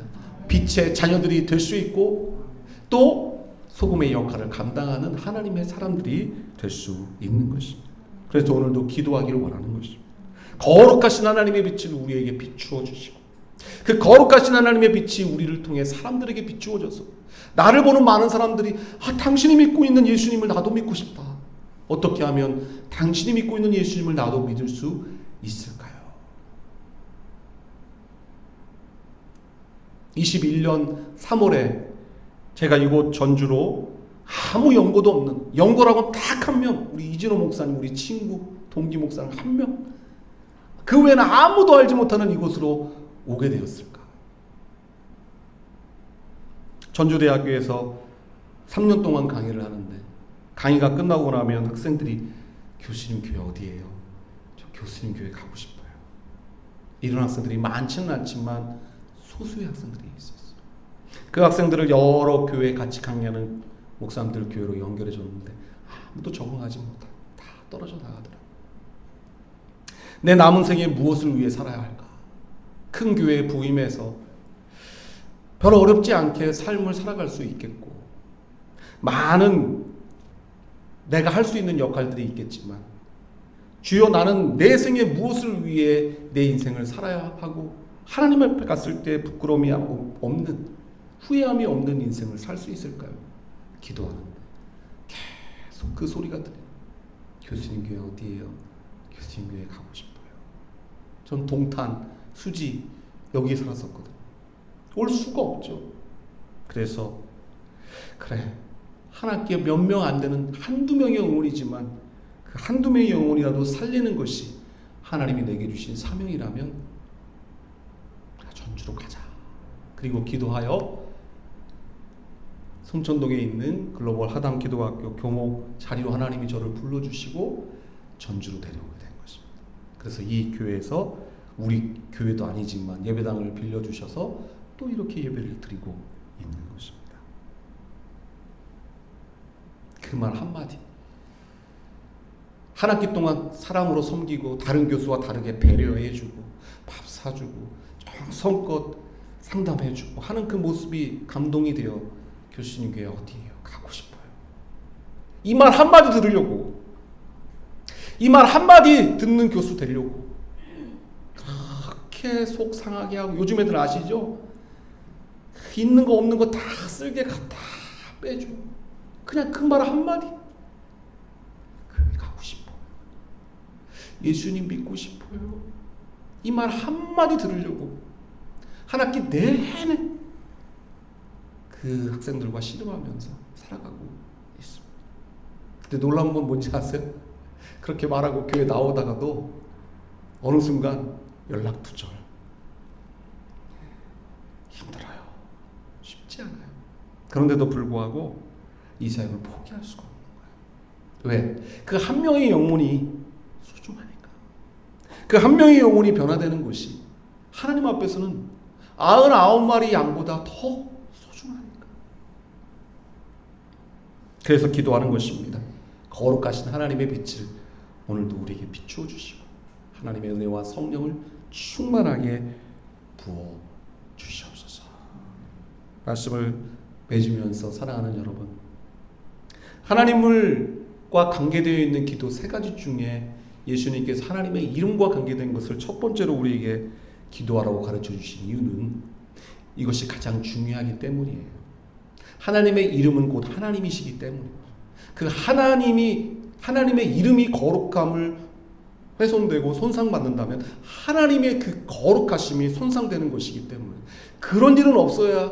빛의 자녀들이 될 수 있고 또 소금의 역할을 감당하는 하나님의 사람들이 될 수 있는 것입니다. 그래서 오늘도 기도하기를 원하는 것입니다. 거룩하신 하나님의 빛을 우리에게 비추어 주시고, 그 거룩하신 하나님의 빛이 우리를 통해 사람들에게 비추어져서 나를 보는 많은 사람들이 당신이 믿고 있는 예수님을 나도 믿고 싶다. 어떻게 하면 당신이 믿고 있는 예수님을 나도 믿을 수 있을까요? 21년 3월에 제가 이곳 전주로 아무 연고도 없는, 연고라고 딱 한 명, 우리 이진호 목사님, 우리 친구 동기 목사님 한 명, 그 외에는 아무도 알지 못하는 이곳으로 오게 되었을까? 전주대학교에서 3년 동안 강의를 하는데 강의가 끝나고 나면 학생들이 교수님 교회 어디예요? 저 교수님 교회 가고 싶어요. 이런 학생들이 많지는 않지만 소수의 학생들이 있었어요. 그 학생들을 여러 교회에 같이 강의하는 목사님들 교회로 연결해 줬는데 아무도 적응하지 못하고 다 떨어져 나가더라고요. 내 남은 생에 무엇을 위해 살아야 할까? 큰 교회에 부임해서 별로 어렵지 않게 삶을 살아갈 수 있겠고, 많은 내가 할 수 있는 역할들이 있겠지만, 주여 나는 내 생에 무엇을 위해 내 인생을 살아야 하고 하나님 앞에 갔을 때 부끄러움이 없는, 후회함이 없는 인생을 살 수 있을까요? 기도하는데 계속 그 소리가 들려요. 교수님 교회 어디예요? 교수님 교회 가고 싶어요. 전 동탄, 수지 여기 살았었거든요. 올 수가 없죠. 그래서 그래, 한 학기에 몇 명 안 되는 한두 명의 영혼이지만 그 한두 명의 영혼이라도 살리는 것이 하나님이 내게 주신 사명이라면 전주로 가자. 그리고 기도하여 성천동에 있는 글로벌 하담 기도학교 교목 자리로 하나님이 저를 불러주시고 전주로 데려오게 된 것입니다. 그래서 이 교회에서 우리 교회도 아니지만 예배당을 빌려주셔서 또 이렇게 예배를 드리고 있는 것입니다. 그 말 한마디, 한 학기 동안 사랑으로 섬기고 다른 교수와 다르게 배려해주고 밥 사주고 정성껏 상담해주고 하는 그 모습이 감동이 되어 교수님 교회 어디예요? 가고 싶어요. 이 말 한마디 들으려고, 이 말 한마디 듣는 교수 되려고 그렇게 속 상하게 하고, 요즘 애들 아시죠? 있는 거 없는 거 다 쓸게 갖다 빼줘. 그냥 그 말 한마디, 교회 가고 싶어요. 예수님 믿고 싶어요. 이 말 한마디 들으려고 한 학기 내내 그 학생들과 씨름하면서 살아가고 있습니다. 근데 놀라운 건 뭔지 아세요? 그렇게 말하고 교회 나오다가도 어느 순간 연락 두절. 힘들어요. 쉽지 않아요. 그런데도 불구하고 이 사역을 포기할 수가 없는 거예요. 왜? 그 한 명의 영혼이 소중하니까. 그 한 명의 영혼이 변화되는 것이 하나님 앞에서는 99마리 양보다 더 소중하니까. 그래서 기도하는 것입니다. 거룩하신 하나님의 빛을 오늘도 우리에게 비추어 주시고 하나님의 은혜와 성령을 충만하게 부어 주시옵소서. 말씀을 맺으면서 사랑하는 여러분, 하나님과 관계되어 있는 기도 세 가지 중에 예수님께서 하나님의 이름과 관계된 것을 첫 번째로 우리에게 기도하라고 가르쳐 주신 이유는 이것이 가장 중요하기 때문이에요. 하나님의 이름은 곧 하나님이시기 때문이에요. 그 하나님의 이름이 거룩함을 훼손되고 손상받는다면 하나님의 그 거룩하심이 손상되는 것이기 때문에 그런 일은 없어야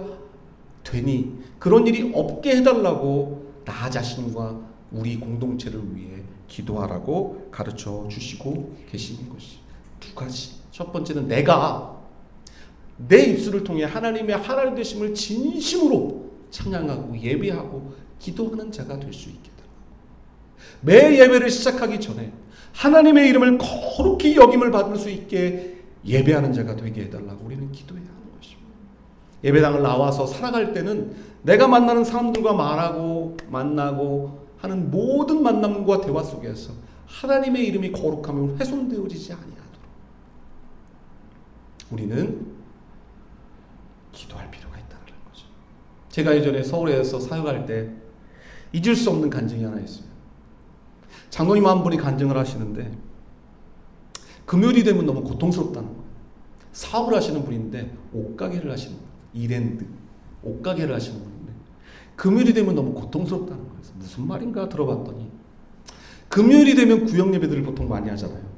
되니 그런 일이 없게 해달라고 나 자신과 우리 공동체를 위해 기도하라고 가르쳐 주시고 계시는 것이 두 가지. 첫 번째는 내가 내 입술을 통해 하나님의 하나님 되심을 진심으로 찬양하고 예배하고 기도하는 자가 될 수 있게 되라. 매 예배를 시작하기 전에 하나님의 이름을 거룩히 여김을 받을 수 있게 예배하는 자가 되게 해달라고 우리는 기도해야 하는 것입니다. 예배당을 나와서 살아갈 때는 내가 만나는 사람들과 말하고 만나고 하는 모든 만남과 대화 속에서 하나님의 이름이 거룩함을 훼손되어지지 아니하도록 우리는 기도할 필요가 있다는 거죠. 제가 예전에 서울에서 사역할 때 잊을 수 없는 간증이 하나 있어요. 장로님 한 분이 간증을 하시는데 금요일이 되면 너무 고통스럽다는 거예요. 사업을 하시는 분인데 옷가게를 하시는 거예요. 이랜드 옷가게를 하시는 분인데 금요일이 되면 너무 고통스럽다는 거예요. 그래서 무슨 말인가 들어봤더니 금요일이 되면 구역 예배들을 보통 많이 하잖아요.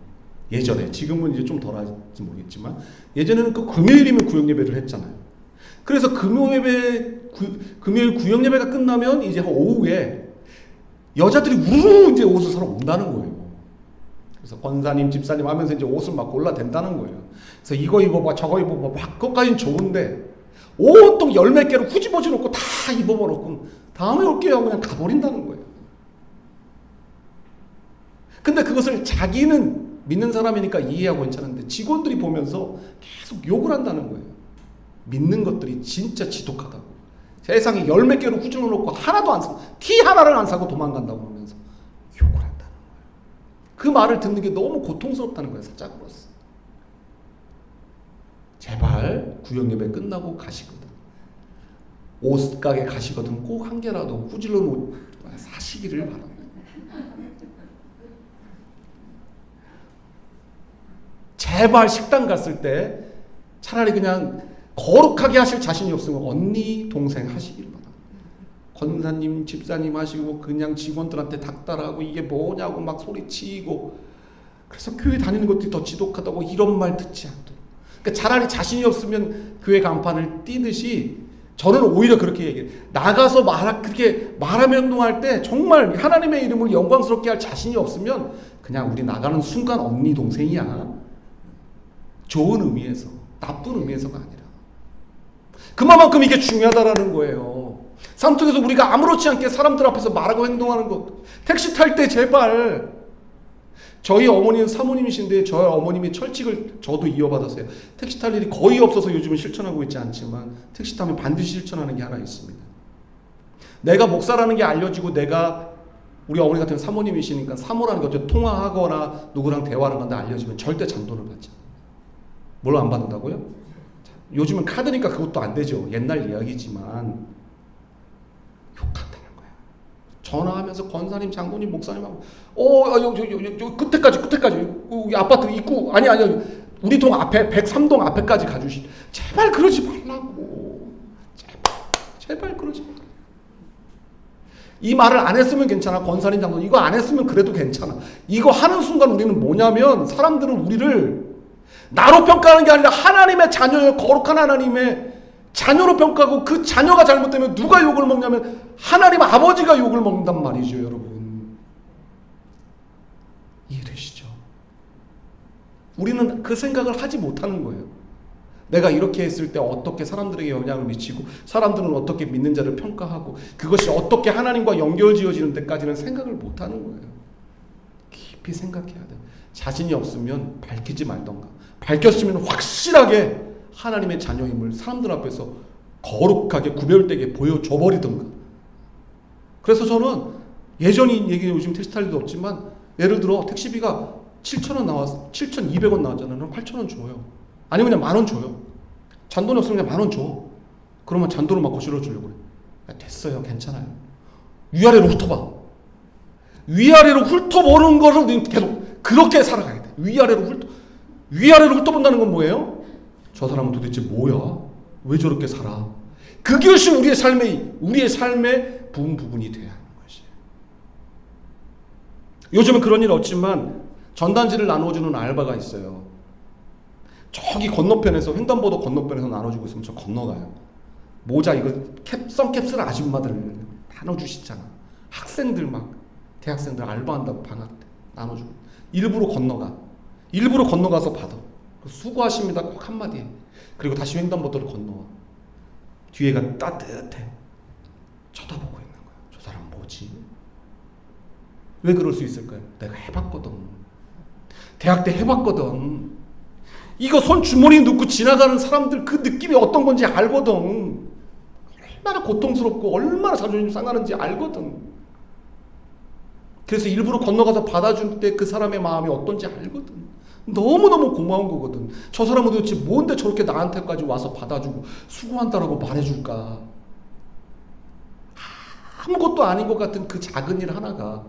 예전에, 지금은 이제 좀 덜 할지 모르겠지만 예전에는 그 금요일이면 구역 예배를 했잖아요. 그래서 금요일 구역 예배가 끝나면 이제 오후에 여자들이 우르르 이제 옷을 사러 온다는 거예요. 그래서 권사님, 집사님 하면서 이제 옷을 막 골라댄다는 거예요. 그래서 이거 입어봐, 저거 입어봐, 막 그것까지는 좋은데 온통 열 몇 개를 후집어져 놓고 다 입어버렸고 다음에 올게요 하고 그냥 가버린다는 거예요. 근데 그것을 자기는 믿는 사람이니까 이해하고 괜찮은데 직원들이 보면서 계속 욕을 한다는 거예요. 믿는 것들이 진짜 지독하다고. 세상에 열 몇 개로 후질러 놓고 하나도 안 사고 티 하나를 안 사고 도망간다고 하면서 욕을 한다는 거예요. 그 말을 듣는 게 너무 고통스럽다는 거예요. 사자굴었어. 제발 구역예배 끝나고 가시거든, 옷가게 가시거든 꼭 한 개라도 후질러 놓고 사시기를 바랍니다. 제발 식당 갔을 때 차라리 그냥 거룩하게 하실 자신이 없으면 언니 동생 하시길 바랍니다. 권사님, 집사님 하시고 그냥 직원들한테 닥달하고 이게 뭐냐고 막 소리치고, 그래서 교회 다니는 것들이 더 지독하다고 이런 말 듣지 않도록. 그러니까 차라리 자신이 없으면 교회 간판을 띄듯이 저는 오히려 그렇게 얘기해요. 나가서 그렇게 말하며 행동할 때 정말 하나님의 이름을 영광스럽게 할 자신이 없으면 그냥 우리 나가는 순간 언니 동생이야. 좋은 의미에서, 나쁜 의미에서가 아니라. 그만큼 이게 중요하다라는 거예요. 삶 속에서 우리가 아무렇지 않게 사람들 앞에서 말하고 행동하는 것. 택시 탈 때 제발. 저희 어머니는 사모님이신데 저희 어머님이 철칙을 저도 이어받았어요. 택시 탈 일이 거의 없어서 요즘은 실천하고 있지 않지만 택시 타면 반드시 실천하는 게 하나 있습니다. 내가 목사라는 게 알려지고 내가 우리 어머니 같은 사모님이시니까 사모라는 게 어째 통화하거나 누구랑 대화하는 건데 알려지면 절대 잔돈을 받지 않아요. 뭘로 안 받는다고요? 요즘은 카드니까 그것도 안 되죠. 옛날 이야기지만 욕한다는 거야. 전화하면서 권사님, 장로님, 목사님하고 요 끝에까지 여기 아파트 입구 아니 우리 동 앞에 103동 앞에까지 가주시. 제발 그러지 말라고. 제발 그러지 말라고. 이 말을 안 했으면 괜찮아. 권사님, 장로님 이거 안 했으면 그래도 괜찮아. 이거 하는 순간 우리는 뭐냐면 사람들은 우리를 나로 평가하는 게 아니라 하나님의 자녀예요. 거룩한 하나님의 자녀로 평가하고 그 자녀가 잘못되면 누가 욕을 먹냐면 하나님 아버지가 욕을 먹는단 말이죠. 여러분 이해되시죠? 우리는 그 생각을 하지 못하는 거예요. 내가 이렇게 했을 때 어떻게 사람들에게 영향을 미치고 사람들은 어떻게 믿는 자를 평가하고 그것이 어떻게 하나님과 연결지어지는 데까지는 생각을 못하는 거예요. 깊이 생각해야 돼. 자신이 없으면 밝히지 말던가 밝혔으면 확실하게 하나님의 자녀임을 사람들 앞에서 거룩하게 구별되게 보여줘 버리던가. 그래서 저는 예전인 얘기 요즘 택시 탈 일도 없지만 예를 들어 택시비가 7,000원 나왔어. 7,200원 나왔잖아요. 그럼 8,000원 줘요. 아니면 그냥 10,000원 줘요. 잔돈이 없으면 그냥 10,000원 줘. 그러면 잔돈을 막 거실러 주려고 그래. 야, 됐어요. 괜찮아요. 위아래로 훑어봐. 위아래로 훑어보는 거를 계속 그렇게 살아가야 돼. 위아래로 훑어본다는 건 뭐예요? 저 사람은 도대체 뭐야? 왜 저렇게 살아? 그것이 우리의 삶의 부분이 돼야 하는 것이에요. 요즘은 그런 일 없지만 전단지를 나눠주는 알바가 있어요. 저기 건너편에서 횡단보도 건너편에서 나눠주고 있으면 저 건너가요. 모자 이거 선캡슬 아줌마들 나눠주시잖아. 학생들 막 대학생들 알바한다고 방학 때 나눠주고 일부러 건너가서 받아. 수고하십니다 꼭 한마디 해. 그리고 다시 횡단보도를 건너와. 뒤에가 따뜻해. 쳐다보고 있는 거야. 저 사람 뭐지? 왜 그럴 수 있을까요? 내가 해봤거든. 대학 때 해봤거든. 이거 손 주머니에 넣고 지나가는 사람들 그 느낌이 어떤 건지 알거든. 얼마나 고통스럽고 얼마나 자존심 상하는지 알거든. 그래서 일부러 건너가서 받아줄 때 그 사람의 마음이 어떤지 알거든. 너무너무 고마운 거거든. 저 사람은 도대체 뭔데 저렇게 나한테까지 와서 받아주고 수고한다라고 말해줄까. 아무것도 아닌 것 같은 그 작은 일 하나가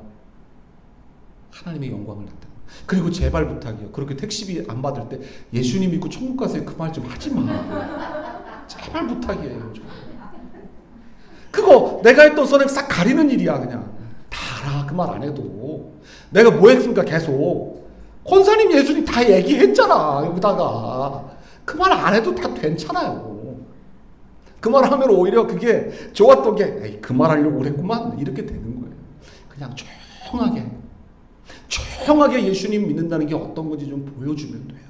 하나님의 영광을 나타내. 그리고 제발 부탁이에요. 그렇게 택시비 안 받을 때 예수님 믿고 천국 가세요 그 말 좀 하지 마. 제발 부탁이에요. 그거 내가 했던 선행 싹 가리는 일이야. 그냥 다 알아. 그 말 안 해도. 내가 뭐 했습니까? 계속 권사님 예수님 다 얘기했잖아. 여기다가 그 말 안 해도 다 괜찮아요. 그 말 하면 오히려 그게 좋았던 게 에이, 그 말 하려고 그랬구만 이렇게 되는 거예요. 그냥 조용하게 예수님 믿는다는 게 어떤 건지 좀 보여주면 돼요.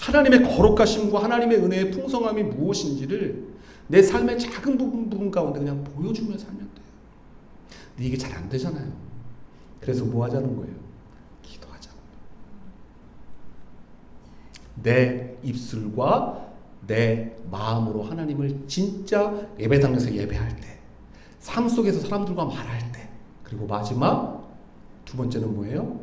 하나님의 거룩하심과 하나님의 은혜의 풍성함이 무엇인지를 내 삶의 작은 부분 가운데 그냥 보여주며 살면 돼요. 근데 이게 잘 안 되잖아요. 그래서 뭐 하자는 거예요? 기도하자는 거예요. 내 입술과 내 마음으로 하나님을 진짜 예배당에서 예배할 때, 삶 속에서 사람들과 말할 때, 그리고 마지막 두 번째는 뭐예요?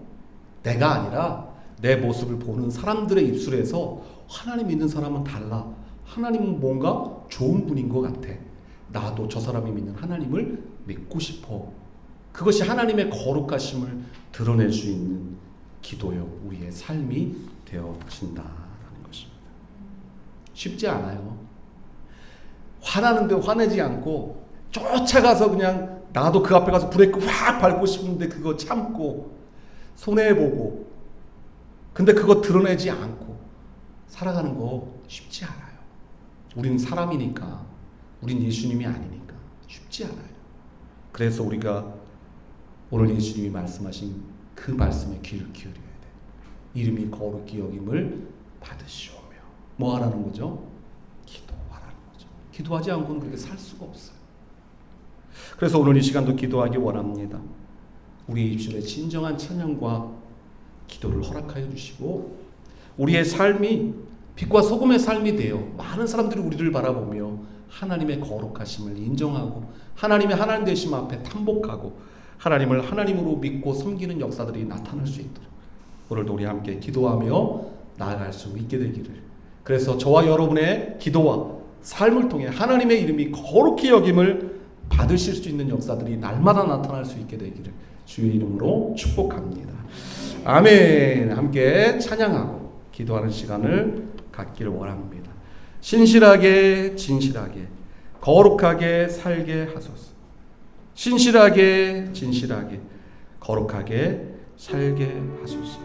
내가 아니라 내 모습을 보는 사람들의 입술에서 하나님 믿는 사람은 달라. 하나님은 뭔가 좋은 분인 것 같아. 나도 저 사람이 믿는 하나님을 믿고 싶어. 그것이 하나님의 거룩하심을 드러낼 수 있는 기도요. 우리의 삶이 되어진다라는 것입니다. 쉽지 않아요. 화나는데 화내지 않고 쫓아가서 그냥 나도 그 앞에 가서 브레이크 확 밟고 싶은데 그거 참고 손해보고, 근데 그거 드러내지 않고 살아가는 거 쉽지 않아요. 우린 사람이니까, 우린 예수님이 아니니까 쉽지 않아요. 그래서 우리가 오늘 예수님이 말씀하신 그 말씀에 귀를 기울여야 돼. 이름이 거룩히 여김을 받으시오며 뭐 하라는 거죠? 기도하라는 거죠. 기도하지 않고는 그렇게 살 수가 없어요. 그래서 오늘 이 시간도 기도하기 원합니다. 우리의 입술에 진정한 찬양과 기도를 허락하여 주시고, 우리의 삶이 빛과 소금의 삶이 되어 많은 사람들이 우리를 바라보며 하나님의 거룩하심을 인정하고 하나님의 하나님 되심 앞에 탐복하고 하나님을 하나님으로 믿고 섬기는 역사들이 나타날 수 있도록 오늘도 우리 함께 기도하며 나아갈 수 있게 되기를, 그래서 저와 여러분의 기도와 삶을 통해 하나님의 이름이 거룩히 여김을 받으실 수 있는 역사들이 날마다 나타날 수 있게 되기를 주의 이름으로 축복합니다. 아멘. 함께 찬양하고 기도하는 시간을 갖기를 원합니다. 신실하게 진실하게 거룩하게 살게 하소서. 신실하게 진실하게 거룩하게 살게 하소서.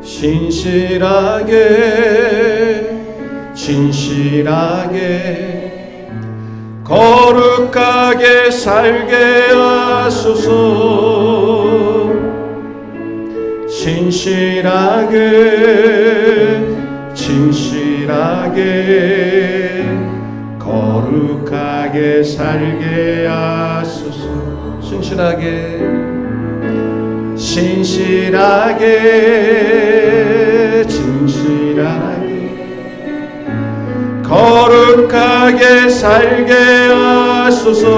신실하게 진실하게 거룩하게 살게 하소서. 신실하게 진실하게 거룩하게 살게 하소서. 신실하게 신실하게 진실하게 거룩하게 살게 하소서.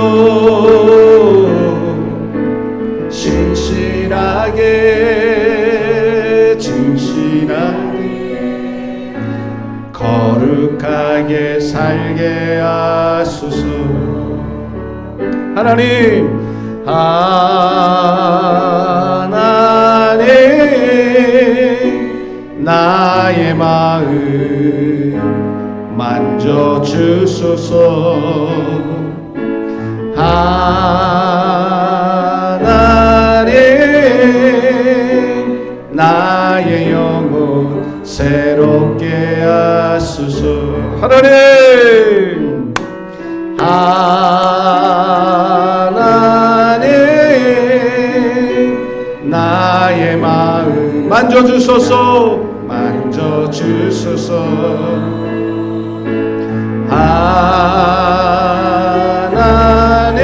신실하게 진실하게 거룩하게 살게 하소서. 하나님, 하나님 나의 마음 만져주소서. 하나님 나의 영혼 새롭게 하소서. 하나님, 하나님 나의 마음 만져주소서. 만져주소서. 하나님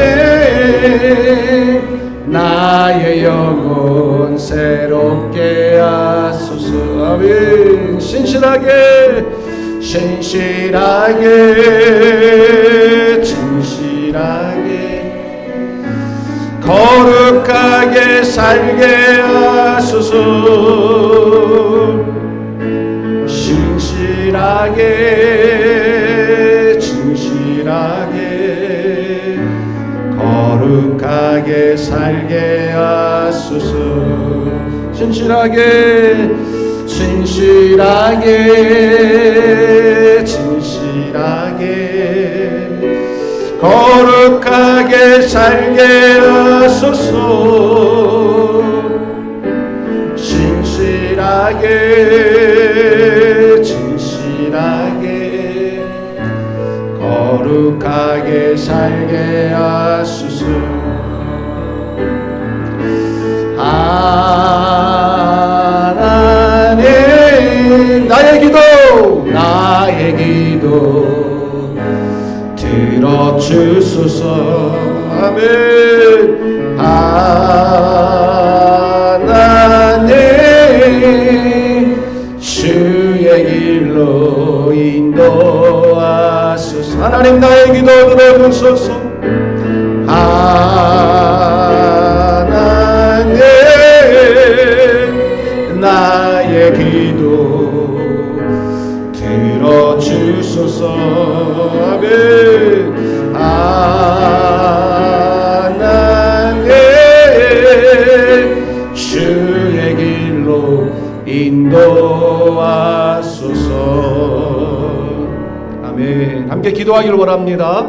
나의 영혼 새롭게 하소서. 아멘. 신실하게 신실하게 진실하게 거룩하게 살게 하소서. 신실하게 진실하게 거룩하게 살게 하소서. 신실하게 신실하게 진실하게 거룩하게 살게 하소서. 신실하게 진실하게 거룩하게 살게 하소서. 하나님 나의 기도 들어주소서. 아멘. 하나님 주의 길로 인도하소서. 하나님 나의 기도 들어주소서. 하나님 나의 기도 들어주소서. 아멘. 하나님 함께 기도하기를 원합니다.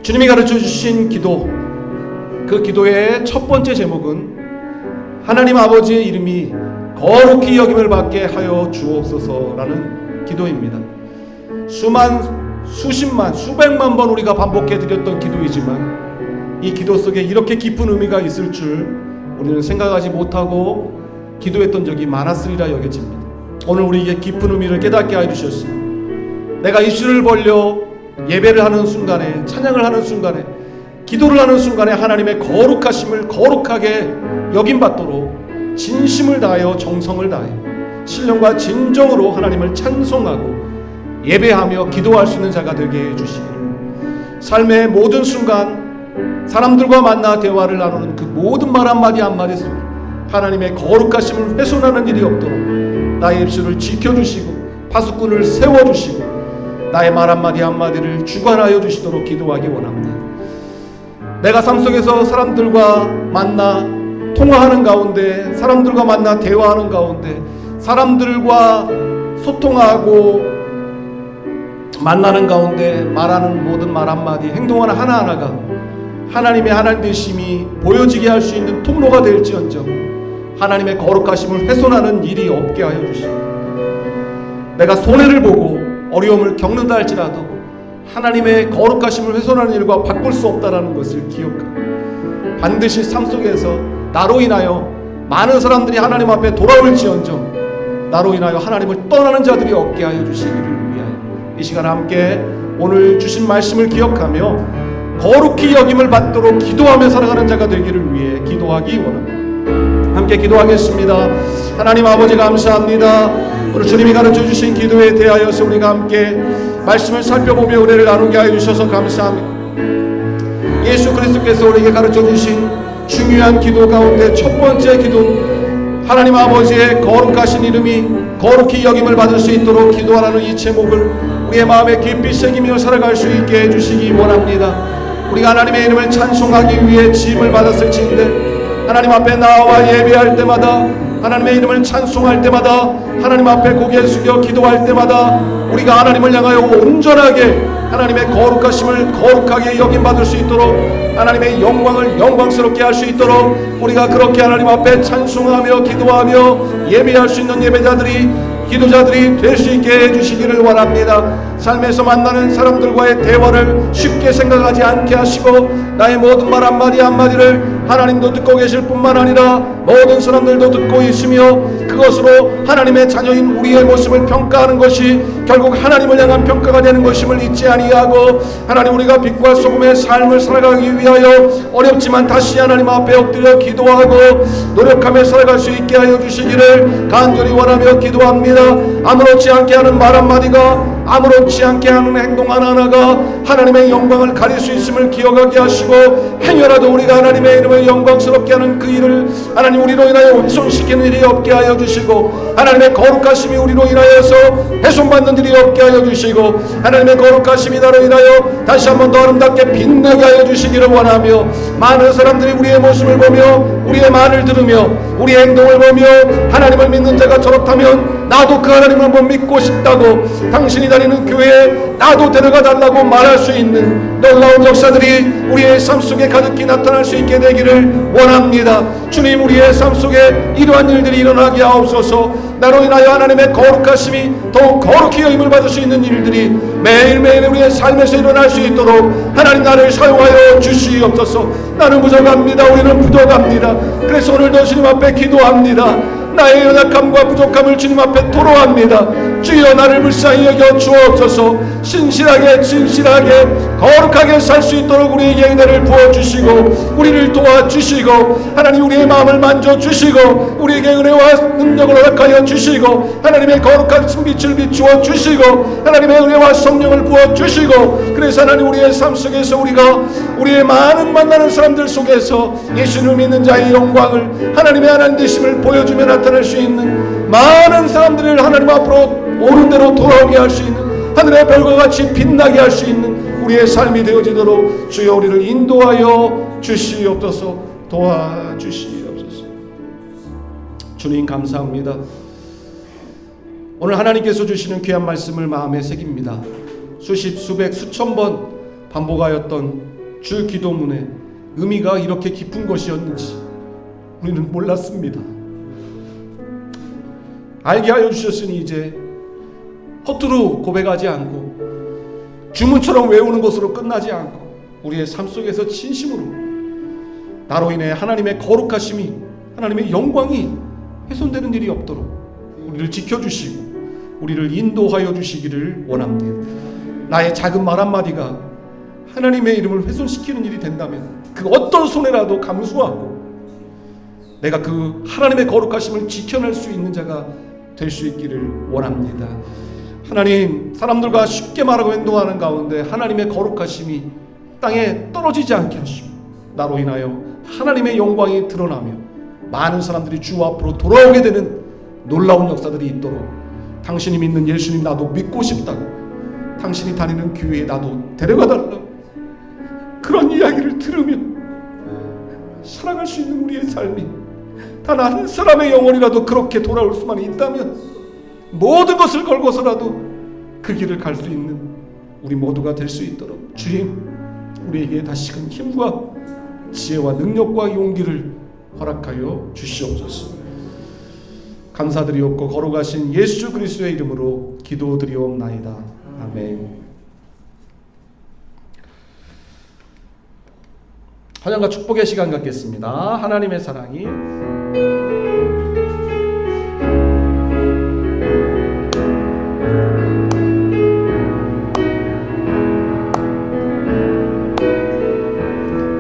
주님이 가르쳐 주신 기도, 그 기도의 첫 번째 제목은 하나님 아버지의 이름이 거룩히 여김을 받게 하여 주옵소서라는 기도입니다. 수십만, 수백만 번 우리가 반복해 드렸던 기도이지만 이 기도 속에 이렇게 깊은 의미가 있을 줄 우리는 생각하지 못하고 기도했던 적이 많았으리라 여겨집니다. 오늘 우리에게 깊은 의미를 깨닫게 해주셨습니다. 내가 입술을 벌려 예배를 하는 순간에, 찬양을 하는 순간에, 기도를 하는 순간에 하나님의 거룩하심을 거룩하게 여김받도록 진심을 다하여 정성을 다하여 신령과 진정으로 하나님을 찬송하고 예배하며 기도할 수 있는 자가 되게 해주시기를, 삶의 모든 순간 사람들과 만나 대화를 나누는 그 모든 말 한마디 한마디 속에 하나님의 거룩하심을 훼손하는 일이 없도록 나의 입술을 지켜주시고 파수꾼을 세워주시고 나의 말 한마디 한마디를 주관하여 주시도록 기도하기 원합니다. 내가 삶 속에서 사람들과 만나 통화하는 가운데, 사람들과 만나 대화하는 가운데, 사람들과 소통하고 만나는 가운데 말하는 모든 말 한마디, 행동하는 하나하나가 하나님의 하나님 되심이 보여지게 할 수 있는 통로가 될지언정 하나님의 거룩하심을 훼손하는 일이 없게 하여 주시고, 내가 손해를 보고 어려움을 겪는다 할지라도 하나님의 거룩하심을 훼손하는 일과 바꿀 수 없다라는 것을 기억하고, 반드시 삶 속에서 나로 인하여 많은 사람들이 하나님 앞에 돌아올지언정 나로 인하여 하나님을 떠나는 자들이 없게 하여 주시기를 위하여 이 시간 함께 오늘 주신 말씀을 기억하며 거룩히 여김을 받도록 기도하며 살아가는 자가 되기를 위해 기도하기 원합니다. 함께 기도하겠습니다. 하나님 아버지 감사합니다. 오늘 주님이 가르쳐 주신 기도에 대하여서 우리가 함께 말씀을 살펴보며 은혜를 나누게 하여 주셔서 감사합니다. 예수 그리스도께서 우리에게 가르쳐 주신 중요한 기도 가운데 첫 번째 기도, 하나님 아버지의 거룩하신 이름이 거룩히 여김을 받을 수 있도록 기도하라는 이 제목을 우리의 마음에 깊이 새기며 살아갈 수 있게 해주시기 원합니다. 우리가 하나님의 이름을 찬송하기 위해 지음을 받았을지인데 하나님 앞에 나와 예배할 때마다, 하나님의 이름을 찬송할 때마다, 하나님 앞에 고개 숙여 기도할 때마다 우리가 하나님을 향하여 온전하게 하나님의 거룩하심을 거룩하게 여김받을 수 있도록, 하나님의 영광을 영광스럽게 할 수 있도록 우리가 그렇게 하나님 앞에 찬송하며 기도하며 예배할 수 있는 예배자들이, 기도자들이 될 수 있게 해주시기를 원합니다. 삶에서 만나는 사람들과의 대화를 쉽게 생각하지 않게 하시고 나의 모든 말 한마디 한마디를 하나님도 듣고 계실 뿐만 아니라 모든 사람들도 듣고 있으며 그것으로 하나님의 자녀인 우리의 모습을 평가하는 것이 결국 하나님을 향한 평가가 되는 것임을 잊지 아니하고, 하나님 우리가 빛과 소금의 삶을 살아가기 위하여 어렵지만 다시 하나님 앞에 엎드려 기도하고 노력하며 살아갈 수 있게 하여 주시기를 간절히 원하며 기도합니다. 아무렇지 않게 하는 말 한마디가, 아무렇지 않게 하는 행동 하나하나가 하나님의 영광을 가릴 수 있음을 기억하게 하시고, 행여라도 우리가 하나님의 이름을 영광스럽게 하는 그 일을 하나님 우리로 인하여 훼손시키는 일이 없게 하여 주시고, 하나님의 거룩하심이 우리로 인하여서 훼손받는 일이 없게 하여 주시고, 하나님의 거룩하심이 나로 인하여 다시 한번 더 아름답게 빛나게 하여 주시기를 원하며, 많은 사람들이 우리의 모습을 보며 우리의 말을 들으며 우리의 행동을 보며 하나님을 믿는 자가 저렇다면 나도 그 하나님을 한번 믿고 싶다고, 당신이 다니는 교회에 나도 데려가 달라고 말할 수 있는 놀라운 역사들이 우리의 삶 속에 가득히 나타날 수 있게 되기를 원합니다. 주님, 우리의 삶 속에 이러한 일들이 일어나게 하옵소서. 나로 인하여 하나님의 거룩하심이 더욱 거룩히 여김을 받을 수 있는 일들이 매일매일 우리의 삶에서 일어날 수 있도록 하나님 나를 사용하여 주시옵소서. 나는 부족합니다. 우리는 부족합니다. 그래서 오늘도 주님 앞에 기도합니다. 나의 연약함과 부족함을 주님 앞에 토로합니다. 주여 나를 불쌍히 여겨 주옵소서. 신실하게 거룩하게 살 수 있도록 우리에게 은혜를 부어주시고 우리를 도와주시고, 하나님 우리의 마음을 만져주시고 우리에게 은혜와 능력을 허락하여 주시고, 하나님의 거룩한 빛을 비추어 주시고 하나님의 은혜와 성령을 부어주시고, 그래서 하나님 우리의 삶 속에서 우리가 우리의 많은 만나는 사람들 속에서 예수를 믿는 자의 영광을, 하나님의 하나님 되심을 보여주며 나타낼 수 있는 많은 사람들을 하나님 앞으로 옳은 대로 돌아오게 할 수 있는, 하늘의 별과 같이 빛나게 할 수 있는 우리의 삶이 되어지도록 주여 우리를 인도하여 주시옵소서. 도와주시옵소서. 주님 감사합니다. 오늘 하나님께서 주시는 귀한 말씀을 마음에 새깁니다. 수십, 수백, 수천 번 반복하였던 주 기도문의 의미가 이렇게 깊은 것이었는지 우리는 몰랐습니다. 알게 하여 주셨으니 이제 허투루 고백하지 않고 주문처럼 외우는 것으로 끝나지 않고 우리의 삶 속에서 진심으로 나로 인해 하나님의 거룩하심이, 하나님의 영광이 훼손되는 일이 없도록 우리를 지켜주시고 우리를 인도하여 주시기를 원합니다. 나의 작은 말 한마디가 하나님의 이름을 훼손시키는 일이 된다면 그 어떤 손해라도 감수하고 내가 그 하나님의 거룩하심을 지켜낼 수 있는 자가 될 수 있기를 원합니다. 하나님, 사람들과 쉽게 말하고 행동하는 가운데 하나님의 거룩하심이 땅에 떨어지지 않게 하시고 나로 인하여 하나님의 영광이 드러나며 많은 사람들이 주 앞으로 돌아오게 되는 놀라운 역사들이 있도록 당신이 믿는 예수님 나도 믿고 싶다고, 당신이 다니는 교회에 나도 데려가달라고 그런 이야기를 들으면 사랑할 수 있는 우리의 삶이 단 한 사람의 영혼이라도 그렇게 돌아올 수만 있다면 모든 것을 걸고서라도 그 길을 갈 수 있는 우리 모두가 될 수 있도록 주님, 우리에게 다시금 힘과 지혜와 능력과 용기를 허락하여 주시옵소서. 감사드리옵고 거룩하신 예수 그리스도의 이름으로 기도드리옵나이다. 아멘. 환영과 축복의 시간 갖겠습니다. 하나님의 사랑이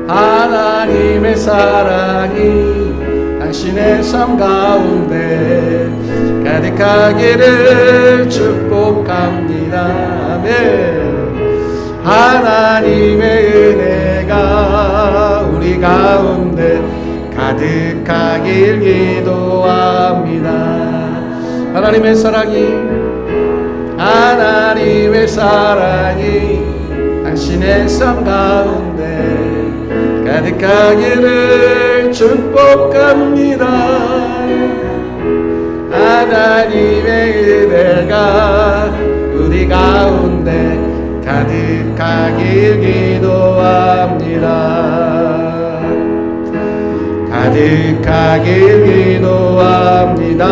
하나님의 사랑이 당신의 삶 가운데 가득하기를 축복합니다. 아멘. 하나님의 은혜가 우리 가운데 가득하길 기도합니다. 하나님의 사랑이 당신의 삶 가운데 가득하기를 축복합니다. 하나님의 은혜가 우리 가운데 가득하길 기도합니다. 가득하길 기도합니다.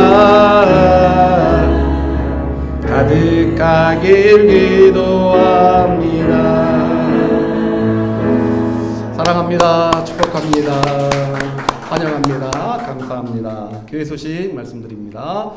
가득하길 기도합니다. 사랑합니다. 축복합니다. 환영합니다. 감사합니다. 교회 소식 말씀드립니다.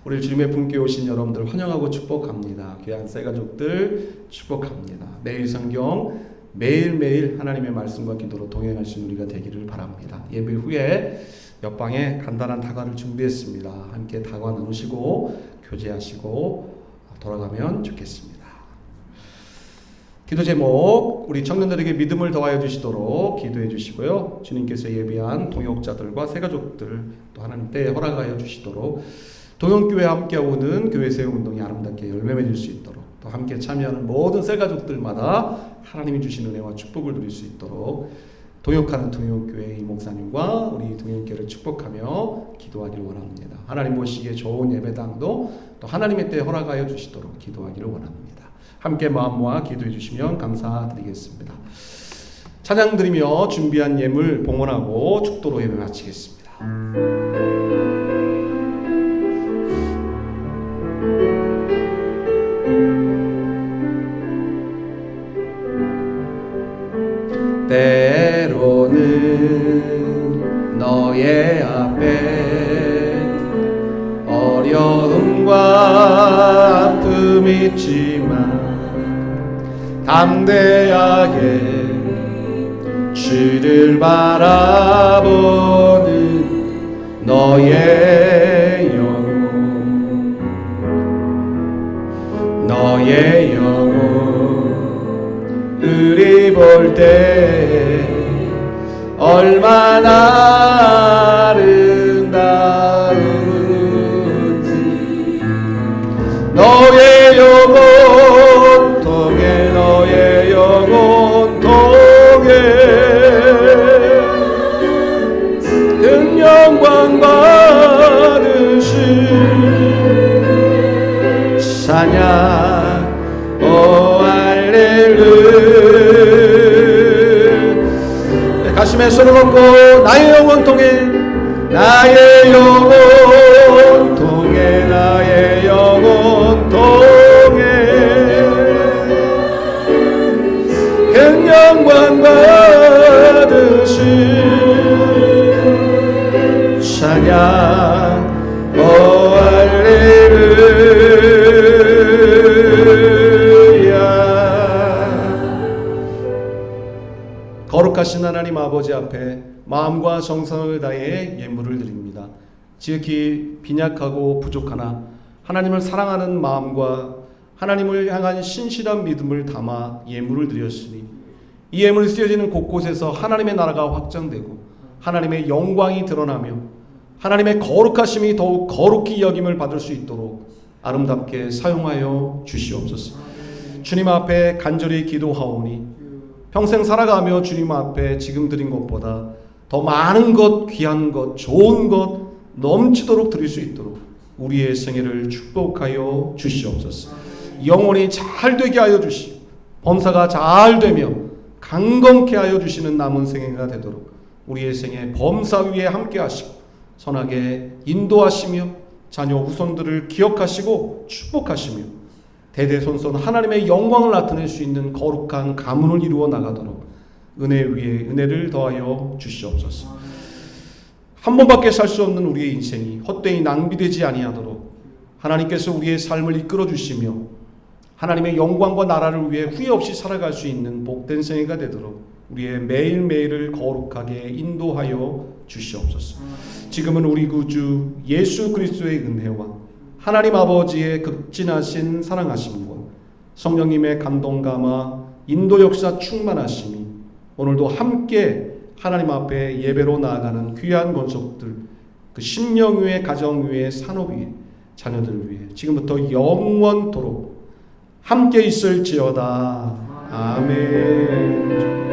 우리 주님의 품께 오신 여러분들 환영하고 축복합니다. 귀한 새 가족들 축복합니다. 매일 성경 매일매일 하나님의 말씀과 기도로 동행하신 우리가 되기를 바랍니다. 예배 후에 옆방에 간단한 다과를 준비했습니다. 함께 다과 나누시고 교제하시고 돌아가면 좋겠습니다. 기도 제목, 우리 청년들에게 믿음을 더하여 주시도록 기도해 주시고요. 주님께서 예비한 동역자들과 새가족들 또 하나님 때에 허락하여 주시도록 동역교회 함께 오는 교회 세움운동이 아름답게 열매 맺을 수 있도록 또 함께 참여하는 모든 새가족들마다 하나님이 주신 은혜와 축복을 누릴 수 있도록 동역하는 동역교회 이 목사님과 우리 동역교회를 축복하며 기도하기를 원합니다. 하나님 보시기에 좋은 예배당도 또 하나님의 때에 허락하여 주시도록 기도하기를 원합니다. 함께 마음 모아 기도해 주시면 감사드리겠습니다. 찬양 드리며 준비한 예물 봉헌하고 축도로 예배 마치겠습니다. 때로는 너의 앞에 어려움과 아픔이 있지만 담대하게 주를 바라보는 너의 영혼 우리 볼 때 얼마나 아름다운지 너의 영혼 통해 너의 영혼 통해 큰 영광 받으신 찬양 오 할렐루야. 가슴에 손을 얹고 나의 영혼 통해 나의 영혼 통해 나의 영혼 통해 큰 영광 받으시 찬양 오 할렐루야. 거룩하신 하나님 아버지 앞에 마음과 정성을 다해 예물을 드립니다. 지극히 빈약하고 부족하나 하나님을 사랑하는 마음과 하나님을 향한 신실한 믿음을 담아 예물을 드렸으니 이 예물이 쓰여지는 곳곳에서 하나님의 나라가 확장되고 하나님의 영광이 드러나며 하나님의 거룩하심이 더욱 거룩히 여김을 받을 수 있도록 아름답게 사용하여 주시옵소서. 주님 앞에 간절히 기도하오니 평생 살아가며 주님 앞에 지금 드린 것보다 더 많은 것, 귀한 것, 좋은 것 넘치도록 드릴 수 있도록 우리의 생애를 축복하여 주시옵소서. 영혼이 잘 되게 하여 주시고 범사가 잘 되며 강건케 하여 주시는 남은 생애가 되도록 우리의 생애 범사 위에 함께 하시고 선하게 인도하시며 자녀 후손들을 기억하시고 축복하시며 대대손손 하나님의 영광을 나타낼 수 있는 거룩한 가문을 이루어 나가도록 은혜 위에 은혜를 더하여 주시옵소서. 한 번밖에 살 수 없는 우리의 인생이 헛되이 낭비되지 아니하도록 하나님께서 우리의 삶을 이끌어 주시며 하나님의 영광과 나라를 위해 후회 없이 살아갈 수 있는 복된 생애가 되도록 우리의 매일매일을 거룩하게 인도하여 주시옵소서. 지금은 우리 구주 예수 그리스도의 은혜와 하나님 아버지의 극진하신 사랑하심과 성령님의 감동감화 인도 역사 충만하심이 오늘도 함께 하나님 앞에 예배로 나아가는 귀한 권속들, 그 심령 위에 가정 위에 산업 위에 자녀들 위해 지금부터 영원토록 함께 있을지어다. 아멘.